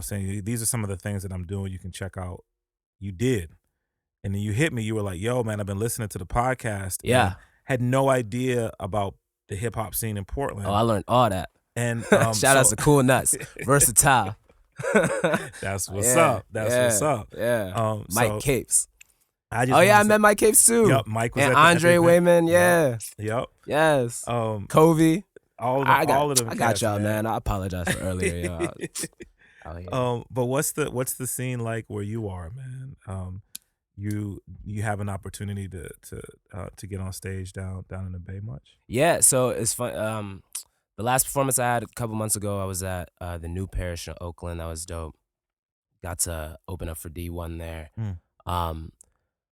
Speaker 1: saying these are some of the things that I'm doing. You can check out. You did, and then you hit me. You were like, "Yo, man, I've been listening to the podcast."
Speaker 2: Yeah.
Speaker 1: And had no idea about the hip hop scene in Portland.
Speaker 2: Oh, I learned all that.
Speaker 1: And
Speaker 2: shout out to Cool Nuts, versatile.
Speaker 1: That's what's up. That's what's up.
Speaker 2: Yeah. Mike Capes.
Speaker 1: I
Speaker 2: met Mike Capes too.
Speaker 1: Yep, Mike was
Speaker 2: and
Speaker 1: at
Speaker 2: Andre
Speaker 1: the
Speaker 2: Wayman. Yeah.
Speaker 1: Yep.
Speaker 2: Yes.
Speaker 1: All
Speaker 2: Covey.
Speaker 1: of them.
Speaker 2: I got y'all, man. I apologize for earlier.
Speaker 1: But what's the scene like where you are, man? You have an opportunity to get on stage down in the Bay much?
Speaker 2: Yeah, so it's fun. The last performance I had a couple months ago, I was at the New Parish in Oakland. That was dope. Got to open up for D1 there.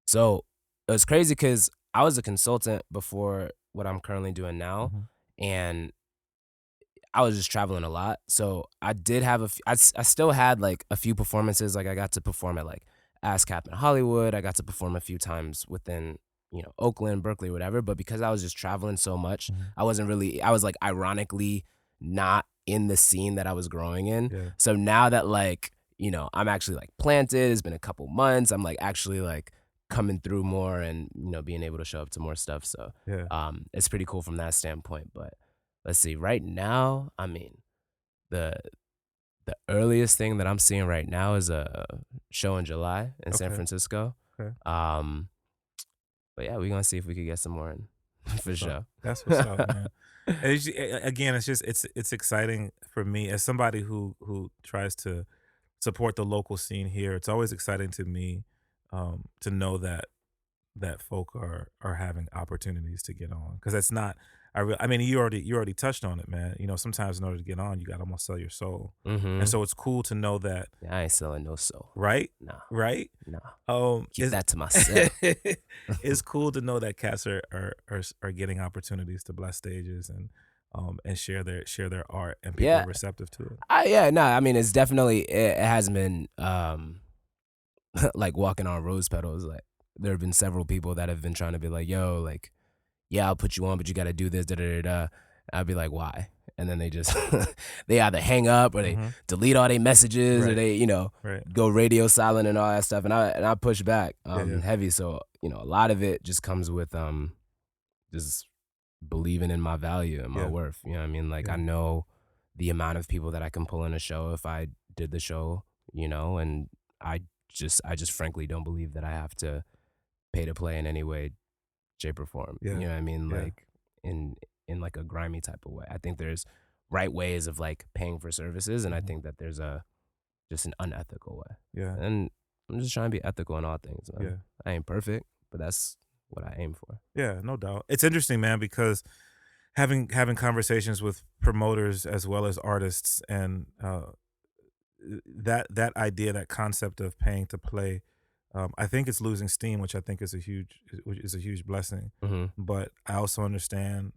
Speaker 2: So it was crazy because I was a consultant before what I'm currently doing now, and I was just traveling a lot. So I did have I still had like a few performances. Like I got to perform at like ASCAP in Hollywood. I got to perform a few times within Oakland, Berkeley, whatever. But because I was just traveling so much, I was like ironically not in the scene that I was growing in.
Speaker 1: Yeah.
Speaker 2: So now that like, I'm actually like planted, it's been a couple months, I'm like actually like coming through more and, being able to show up to more stuff. So it's pretty cool from that standpoint. But let's see, right now, I mean, the earliest thing that I'm seeing right now is a show in July in San Francisco.
Speaker 1: Okay.
Speaker 2: But yeah, we're gonna see if we could get some more in for sure.
Speaker 1: That's what's up, man. Again, it's exciting for me as somebody who tries to support the local scene here. It's always exciting to me to know that folk are having opportunities to get on, because it's not. I mean, you already touched on it, man. Sometimes in order to get on, you got to almost sell your soul, and so it's cool to know that.
Speaker 2: Yeah, I ain't selling no soul.
Speaker 1: Right?
Speaker 2: Nah.
Speaker 1: Right?
Speaker 2: Nah. Keep that to myself.
Speaker 1: It's cool to know that cats are getting opportunities to bless stages and share their art, and people are receptive to it.
Speaker 2: I mean, it's definitely it hasn't been like walking on rose petals. Like there have been several people that have been trying to be like, yo, like, yeah, I'll put you on, but you got to do this, da da da da. I'd be like, why? And then they just they either hang up or they delete all their messages or
Speaker 1: Right.
Speaker 2: they,
Speaker 1: Right.
Speaker 2: go radio silent and all that stuff. And I push back
Speaker 1: Yeah.
Speaker 2: heavy. So, a lot of it just comes with just believing in my value and my
Speaker 1: Yeah.
Speaker 2: worth. You know what I mean? Like
Speaker 1: Yeah.
Speaker 2: I know the amount of people that I can pull in a show if I did the show, and I just frankly don't believe that I have to pay to play in any way, shape, or form.
Speaker 1: Yeah.
Speaker 2: You know what I mean?
Speaker 1: Yeah.
Speaker 2: Like in like a grimy type of way. I think there's right ways of like paying for services, and I think that there's just an unethical way.
Speaker 1: Yeah.
Speaker 2: And I'm just trying to be ethical in all things, man.
Speaker 1: Yeah.
Speaker 2: I ain't perfect, but that's what I aim for.
Speaker 1: Yeah, no doubt. It's interesting, man, because having conversations with promoters as well as artists, and that idea, that concept of paying to play, I think it's losing steam, which I think is a huge blessing.
Speaker 2: Mm-hmm.
Speaker 1: But I also understand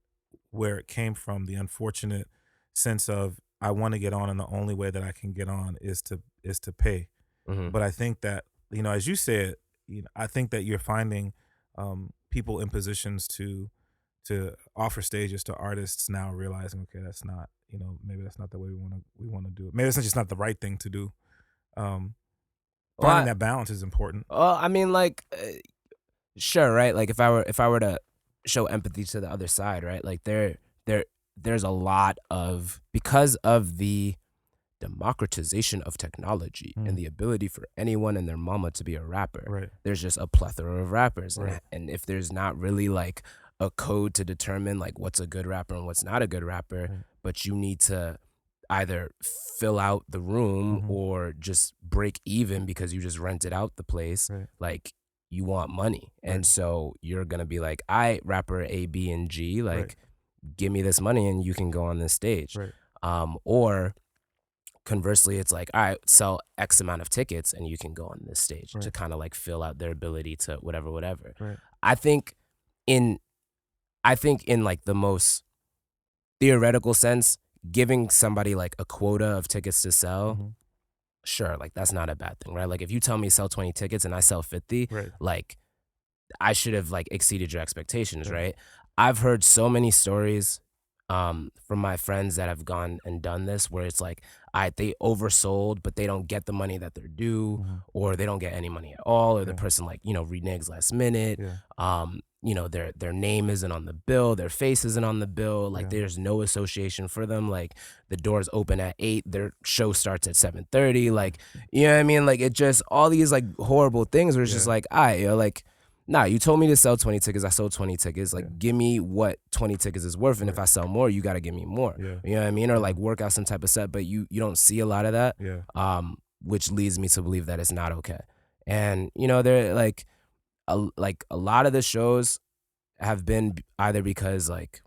Speaker 1: where it came from, the unfortunate sense of I want to get on, and the only way that I can get on is to pay.
Speaker 2: Mm-hmm.
Speaker 1: But I think that, as you said, I think that you're finding people in positions to offer stages to artists now, realizing, okay, that's not, maybe that's not the way we want to do it. Maybe it's just not the right thing to do. Finding that balance is important.
Speaker 2: Well, I mean, like, sure, right? Like, if I were to show empathy to the other side, right? Like, there's a lot of, because of the democratization of technology and the ability for anyone and their mama to be a rapper.
Speaker 1: Right.
Speaker 2: There's just a plethora of rappers,
Speaker 1: Right.
Speaker 2: and if there's not really like a code to determine like what's a good rapper and what's not a good rapper, but you need to either fill out the room or just break even because you just rented out the place.
Speaker 1: Right.
Speaker 2: Like, you want money, and so you're gonna be like, I rapper A, B, and G, like, give me this money and you can go on this stage.
Speaker 1: Right.
Speaker 2: Or conversely, it's like, all right, sell X amount of tickets and you can go on this stage to kind of like fill out their ability to whatever.
Speaker 1: Right.
Speaker 2: I think in like the most theoretical sense, giving somebody like a quota of tickets to sell, sure, like that's not a bad thing, right? Like if you tell me sell 20 tickets and I sell 50,
Speaker 1: Right.
Speaker 2: like I should have like exceeded your expectations, right? I've heard so many stories from my friends that have gone and done this where it's like, they oversold, but they don't get the money that they're due, or they don't get any money at all, or the person like, reneges last minute. Their name isn't on the bill, their face isn't on the bill, like there's no association for them. Like the doors open at 8, their show starts at 7:30. Like, you know what I mean? Like it just, all these like horrible things where it's just like, like, nah, you told me to sell 20 tickets. I sold 20 tickets. Like, give me what 20 tickets is worth. And if I sell more, you got to give me more.
Speaker 1: Yeah.
Speaker 2: You know what I mean? Or like work out some type of set, but you don't see a lot of that.
Speaker 1: Yeah.
Speaker 2: Which leads me to believe that it's not okay. And, they're like a lot of the shows have been either because like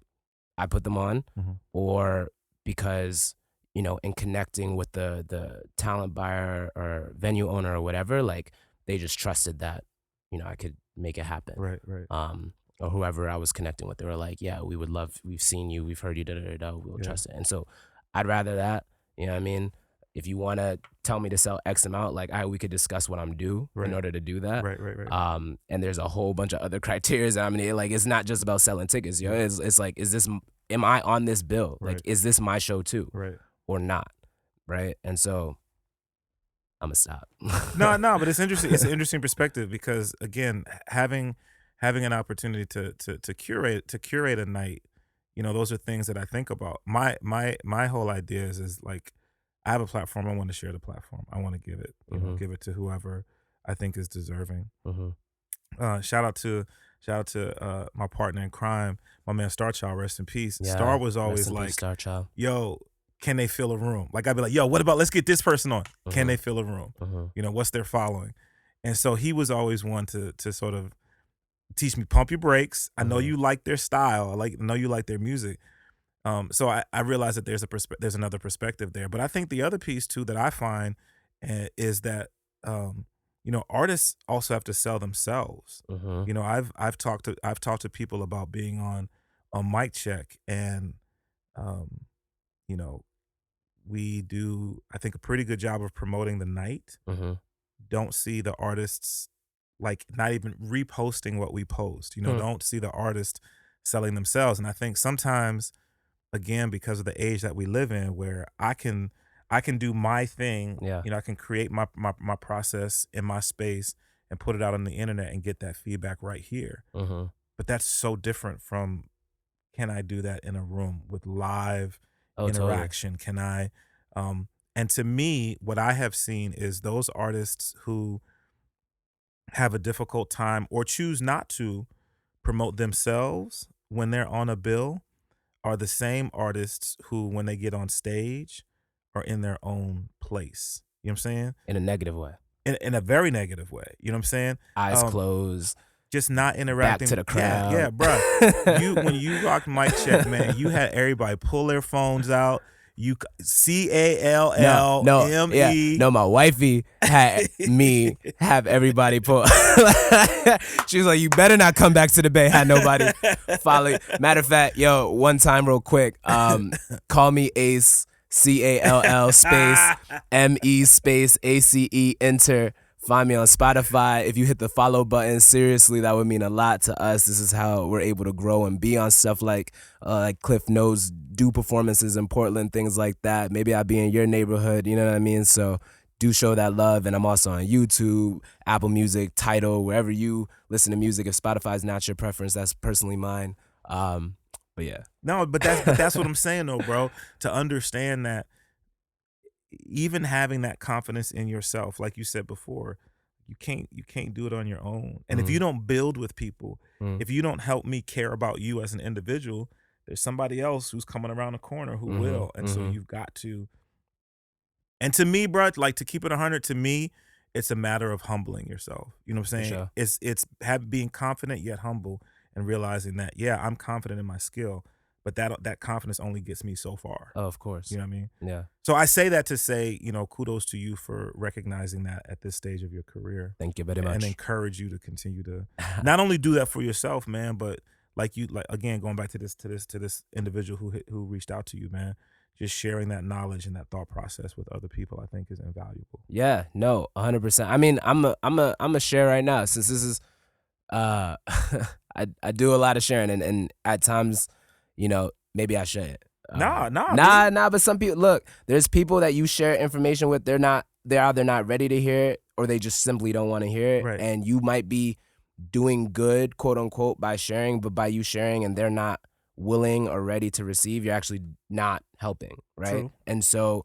Speaker 2: I put them on or because, in connecting with the talent buyer or venue owner or whatever, like they just trusted that, I could make it happen.
Speaker 1: Right.
Speaker 2: Or whoever I was connecting with, they were like, yeah, we've seen you, we've heard you, we'll trust it. And so I'd rather that, you know what I mean? If you want to tell me to sell X amount, like we could discuss what I'm due in order to do that.
Speaker 1: Right.
Speaker 2: And there's a whole bunch of other criteria. I mean, like, it's not just about selling tickets, yo. It's like, am I on this bill? Like, is this my show too?
Speaker 1: Right.
Speaker 2: Or not? Right. And so I'm gonna stop.
Speaker 1: No, but it's interesting. It's an interesting perspective because, again, having an opportunity to curate a night, those are things that I think about. My whole idea is like, I have a platform. I want to share the platform. I want to give it, give it to whoever I think is deserving. Shout out to my partner in crime, my man Star Child, rest in peace.
Speaker 2: Yeah,
Speaker 1: Star was always like,
Speaker 2: Star Child.
Speaker 1: Yo, can they fill a room? Like I'd be like, yo, what about, let's get this person on. Can they fill a room? What's their following? And so he was always one to sort of teach me, pump your brakes. I know you like their style. I know you like their music. So I realize that there's another perspective there. But I think the other piece too that I find is that artists also have to sell themselves. I've talked to people about being on a mic check, and we do, I think, a pretty good job of promoting the night. Don't see the artists like not even reposting what we post. Don't see the artist selling themselves. And I think sometimes, again, because of the age that we live in, where I can do my thing.
Speaker 2: Yeah.
Speaker 1: I can create my process in my space and put it out on the internet and get that feedback right here. But that's so different from, can I do that in a room with live interaction?
Speaker 2: Totally.
Speaker 1: Can I? And to me, what I have seen is those artists who have a difficult time or choose not to promote themselves when they're on a bill are the same artists who, when they get on stage, are in their own place. You know what I'm saying?
Speaker 2: In a negative way.
Speaker 1: In a very negative way. You know what I'm saying?
Speaker 2: Eyes closed.
Speaker 1: Just not interacting.
Speaker 2: Back to the crowd.
Speaker 1: Yeah, bro. When you rocked Mic Check, man, you had everybody pull their phones out. You CALLME.
Speaker 2: Yeah. No, my wifey had me have everybody pull. She was like, "You better not come back to the Bay." Had nobody follow. Matter of fact, yo, one time real quick, call me Ace, CALL space ME space ACE, enter. Find me on Spotify. If you hit the follow button, seriously, that would mean a lot to us. This is how we're able to grow and be on stuff like Klyph Notes, do performances in Portland, things like that. Maybe I'll be in your neighborhood, you know what I mean? So do show that love. And I'm also on YouTube, Apple Music, Tidal, wherever you listen to music. If Spotify's not your preference, that's personally mine. But yeah.
Speaker 1: No, but that's what I'm saying though, bro. To understand that even having that confidence in yourself, like you said before, you can't do it on your own. And if you don't build with people, if you don't help me care about you as an individual, there's somebody else who's coming around the corner who will. And so you've got to. And to me, bro, like, to keep it 100, to me, it's a matter of humbling yourself. You know what I'm saying?
Speaker 2: Sure.
Speaker 1: It's being confident yet humble and realizing that, yeah, I'm confident in my skill, but that confidence only gets me so far.
Speaker 2: Oh, of course.
Speaker 1: You know what I mean?
Speaker 2: Yeah.
Speaker 1: So I say that to say, kudos to you for recognizing that at this stage of your career.
Speaker 2: Thank you very much.
Speaker 1: And encourage you to continue to not only do that for yourself, man, but like again, going back to this individual who reached out to you, man, just sharing that knowledge and that thought process with other people, I think, is invaluable.
Speaker 2: Yeah, no, 100%. I mean, I'm a share right now, since this is I do a lot of sharing, and at times, maybe I shouldn't. Nah. But some people, look, there's people that you share information with. They're either not ready to hear it, or they just simply don't want to hear it.
Speaker 1: Right.
Speaker 2: And you might be doing good, quote unquote, by sharing, but by you sharing and they're not willing or ready to receive, you're actually not helping, right?
Speaker 1: True.
Speaker 2: And so,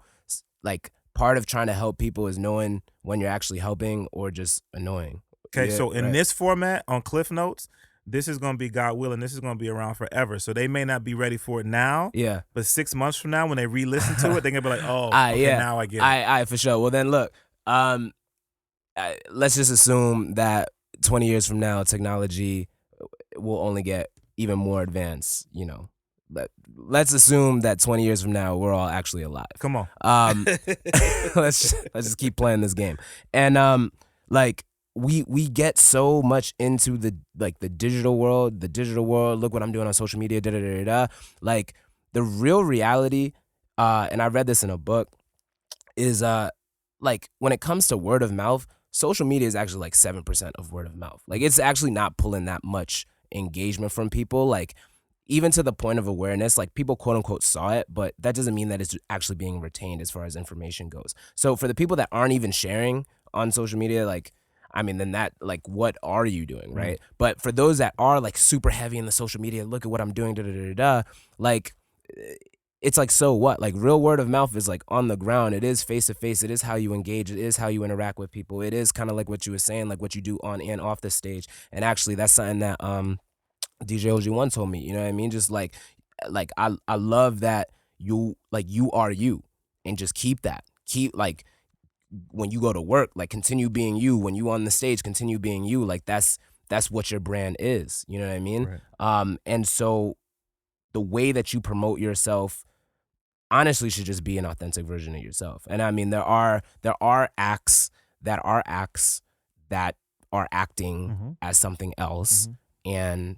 Speaker 2: like, part of trying to help people is knowing when you're actually helping or just annoying.
Speaker 1: Okay,
Speaker 2: Yeah,
Speaker 1: so in
Speaker 2: right.
Speaker 1: this format on Klyph Notes, this is going to be, God willing, this is going to be around forever. So they may not be ready for it now.
Speaker 2: Yeah.
Speaker 1: But 6 months from now, when they re-listen to it, they're going to be like, oh, okay,
Speaker 2: yeah.
Speaker 1: now I get it.
Speaker 2: For sure. Well, then look, let's just assume that 20 years from now, technology will only get even more advanced, Let's assume that 20 years from now, we're all actually alive.
Speaker 1: Come on.
Speaker 2: Let's just keep playing this game. And we get so much into the digital world. Look what I'm doing on social media. Da da da da. Like, the real reality, and I read this in a book, is when it comes to word of mouth, social media is actually like 7% of word of mouth. Like, it's actually not pulling that much engagement from people. Like, even to the point of awareness, like, people quote unquote saw it, but that doesn't mean that it's actually being retained as far as information goes. So for the people that aren't even sharing on social media, then that, what are you doing, right? But for those that are super heavy in the social media, look at what I'm doing, da da da da, it's so what? Real word of mouth is on the ground. It is face to face. It is how you engage. It is how you interact with people. It is kind of like what you were saying, what you do on and off the stage. And actually, that's something that DJ OG1 told me. You know what I mean? Just I love that you are you, and just keep that. When you go to work, continue being you. When you on the stage, continue being you. That's what your brand is. You know what I mean?
Speaker 1: Right.
Speaker 2: And so the way that you promote yourself honestly should just be an authentic version of yourself. And I mean, there are acts that are acting as something else, and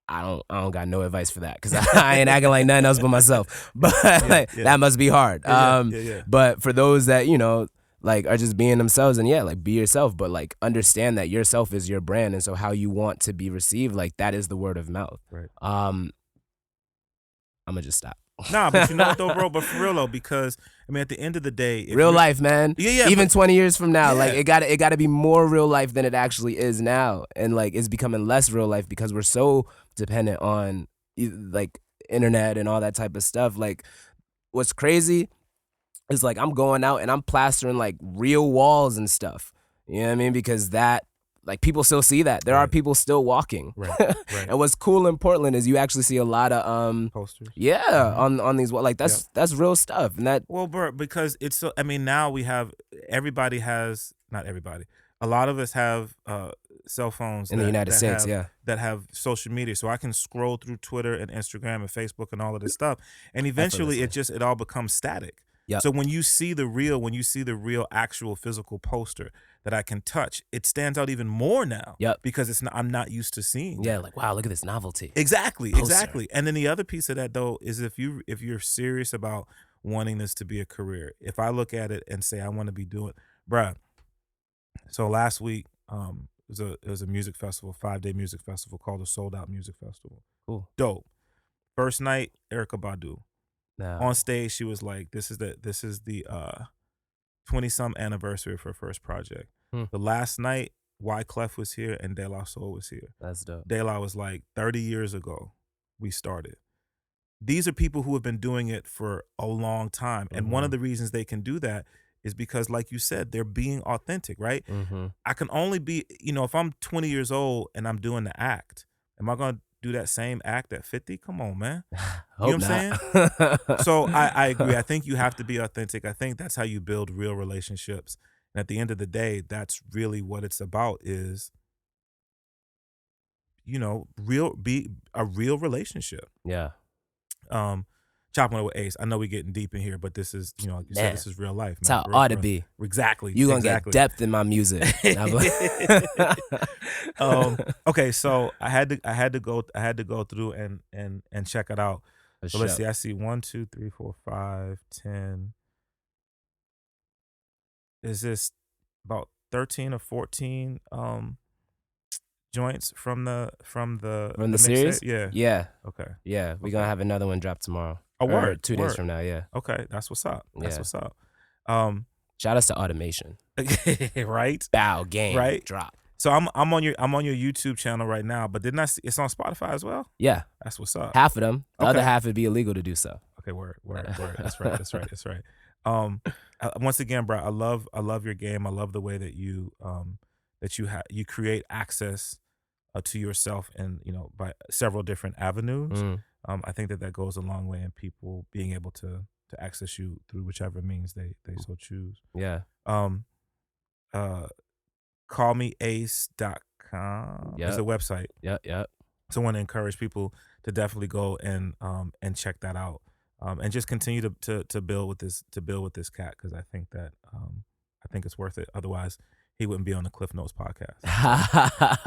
Speaker 2: I don't got no advice for that, because I ain't acting like nothing else but myself. But that must be hard. But for those that like are just being themselves, and yeah, like be yourself, but like understand that yourself is your brand, and so how you want to be received, like that is the word of mouth.
Speaker 1: Right.
Speaker 2: I'm gonna just stop.
Speaker 1: Nah, but you know what though, bro? But for real though, because I mean, at the end of the day, if
Speaker 2: Real life, man.
Speaker 1: Yeah,
Speaker 2: Even
Speaker 1: but-
Speaker 2: 20 years from now,
Speaker 1: Yeah.
Speaker 2: like it gotta be more real life than it actually is now, and like it's becoming less real life because we're so dependent on like internet and all that type of stuff. Like, what's crazy is like I'm going out and I'm plastering like real walls and stuff. You know what I mean? Because that, like, people still see that. There are
Speaker 1: Right.
Speaker 2: people still walking.
Speaker 1: Right.
Speaker 2: And what's cool in Portland is you actually see a lot of
Speaker 1: Posters.
Speaker 2: yeah, on these like that's real stuff. And that
Speaker 1: Well, Bert, because it's so. I mean, now we have everybody has not everybody. A lot of us have cell phones
Speaker 2: in the United States,
Speaker 1: that have social media, so I can scroll through Twitter and Instagram and Facebook and all of this stuff, and eventually it all becomes static.
Speaker 2: Yep.
Speaker 1: So when you see the real actual physical poster that I can touch, it stands out even more now.
Speaker 2: Yep.
Speaker 1: Because I'm not used to seeing.
Speaker 2: Yeah,
Speaker 1: that.
Speaker 2: like, wow, look at this novelty.
Speaker 1: Exactly.
Speaker 2: Poster.
Speaker 1: And then the other piece of that though is if you're serious about wanting this to be a career, if I look at it and say I want to be doing, bruh. So last week, it was a music festival, 5-day music festival called the Sold Out Music Festival.
Speaker 2: Cool.
Speaker 1: Dope. First night, Erykah Badu.
Speaker 2: No.
Speaker 1: On stage, she was like, "This is the 20-some anniversary of her first project." The last night, Klyph was here and De La Soul was here.
Speaker 2: That's dope.
Speaker 1: De La was like, 30 years ago, we started. These are people who have been doing it for a long time, and one of the reasons they can do that is because, like you said, they're being authentic, right? I can only be, if I'm 20 years old and I'm doing the act, am I gonna do that same act at 50? Come on, man. You know what I'm saying? So I agree. I think you have to be authentic. I think that's how you build real relationships. And at the end of the day, that's really what it's about is, be a real relationship.
Speaker 2: Yeah.
Speaker 1: Chopping it with Ace. I know we're getting deep in here, but this is, like you said, this is real life.
Speaker 2: That's how it ought to be.
Speaker 1: Exactly.
Speaker 2: You gonna get depth in my music.
Speaker 1: Okay, so I had to go through and check it out. So let's see. I see 1, 2, 3, 4, 5, 10. Is this about 13 or 14 joints from the
Speaker 2: series?
Speaker 1: Yeah.
Speaker 2: Yeah.
Speaker 1: Okay.
Speaker 2: Yeah. We're gonna have another one drop tomorrow.
Speaker 1: A word.
Speaker 2: 2 days from now, yeah.
Speaker 1: Okay, that's what's up. What's up.
Speaker 2: Shout outs to Automation.
Speaker 1: Right?
Speaker 2: Bow game.
Speaker 1: Right?
Speaker 2: Drop.
Speaker 1: So I'm on your YouTube channel right now, but didn't I see it's on Spotify as well?
Speaker 2: Yeah.
Speaker 1: That's what's up.
Speaker 2: Half of them. The
Speaker 1: Okay.
Speaker 2: other half would be illegal to do so.
Speaker 1: Okay, word. That's right. Once again, bro, I love your game. I love the way that you you create access to yourself and by several different avenues. I think that goes a long way in people being able to access you through whichever means they so choose.
Speaker 2: Yeah.
Speaker 1: Callmeace.com is the website.
Speaker 2: Yeah.
Speaker 1: So I want to encourage people to definitely go and check that out. And just continue to build with this cat, because I think that I think it's worth it. Otherwise, he wouldn't be on the Klyph Notes podcast.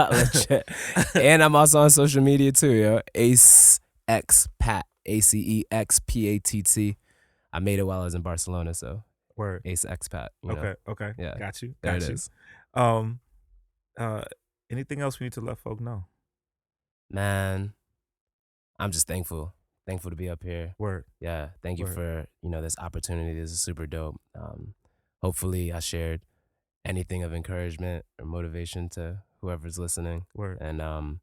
Speaker 2: Legit. And I'm also on social media too, yo. AceXPatt. ACEXPATT. I made it while I was in Barcelona, so
Speaker 1: Word.
Speaker 2: AceXPatt.
Speaker 1: Okay.
Speaker 2: Yeah.
Speaker 1: Got you.
Speaker 2: There it is.
Speaker 1: Anything else we need to let folk know?
Speaker 2: Man, I'm just thankful to be up here.
Speaker 1: Word.
Speaker 2: Yeah, thank you
Speaker 1: Word.
Speaker 2: for this opportunity. This is super dope. Hopefully I shared anything of encouragement or motivation to whoever's listening.
Speaker 1: Word.
Speaker 2: And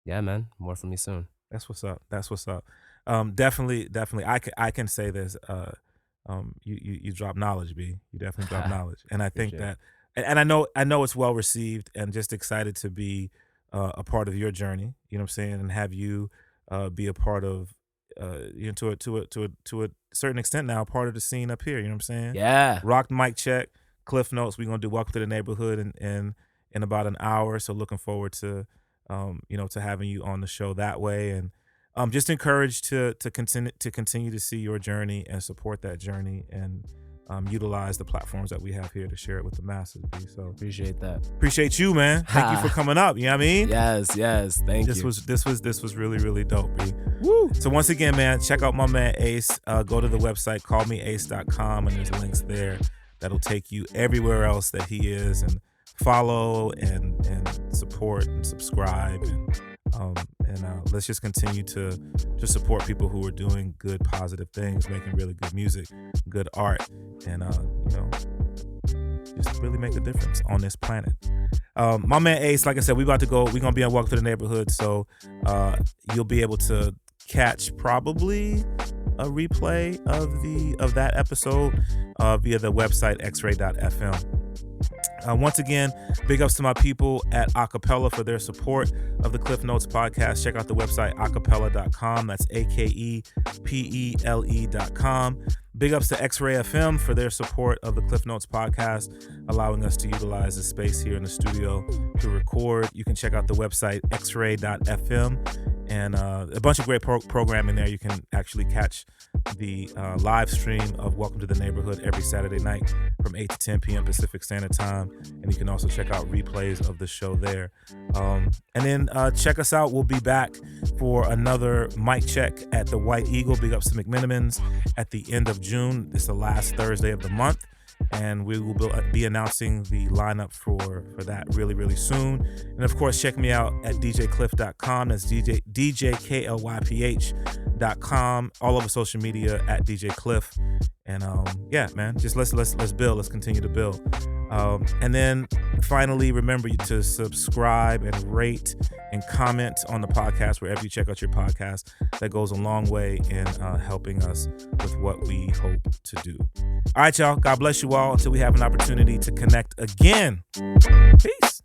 Speaker 2: yeah, man, more from me soon.
Speaker 1: That's what's up. Definitely. I can say this. You drop knowledge, B. You definitely drop knowledge, and I think that, and I know it's well received, and just excited to be a part of your journey. You know what I'm saying, and have you be a part of, to a certain extent now, part of the scene up here. You know what I'm saying?
Speaker 2: Yeah.
Speaker 1: Rock mic check. Klyph Notes. We're gonna do Welcome to the Neighborhood in about an hour. So looking forward to to having you on the show that way, and just encouraged to continue to see your journey and support that journey, and utilize the platforms that we have here to share it with the masses. B. So appreciate you, man. Thank you for coming up. You know what I mean?
Speaker 2: Yes. Thank you.
Speaker 1: This was really dope, B. Woo. So once again, man, check out my man Ace. Go to the website callmeace.com, and there's links there. that'll take you everywhere else that he is, and follow and support and subscribe, and let's just continue to support people who are doing good, positive things, making really good music, good art, and just really make a difference on this planet. My man Ace, like I said, we're gonna be on Welcome to the Neighborhood, so you'll be able to catch probably a replay of that episode via the website xray.fm. Once again, big ups to my people at Acapella for their support of the Klyph Notes podcast. Check out the website acapella.com. That's AKEPELE.com. Big ups to X-Ray FM for their support of the Klyph Notes podcast, allowing us to utilize the space here in the studio to record. You can check out the website xray.fm, and a bunch of great programming there. You can actually catch the live stream of Welcome to the Neighborhood every Saturday night from 8 to 10 p.m. Pacific Standard Time, and you can also check out replays of the show there. And then check us out. We'll be back for another mic check at the White Eagle. Big ups to McMinimans at the end of June. It's the last Thursday of the month, and we will be announcing the lineup for that really, really soon. And of course, check me out at djklyph.com. That's DJKlyph.com. All over social media at DJ Klyph. And yeah, man, just let's build. Let's continue to build. And then finally, remember to subscribe and rate and comment on the podcast wherever you check out your podcast. That goes a long way in helping us with what we hope to do. All right, y'all. God bless you all until we have an opportunity to connect again. Peace.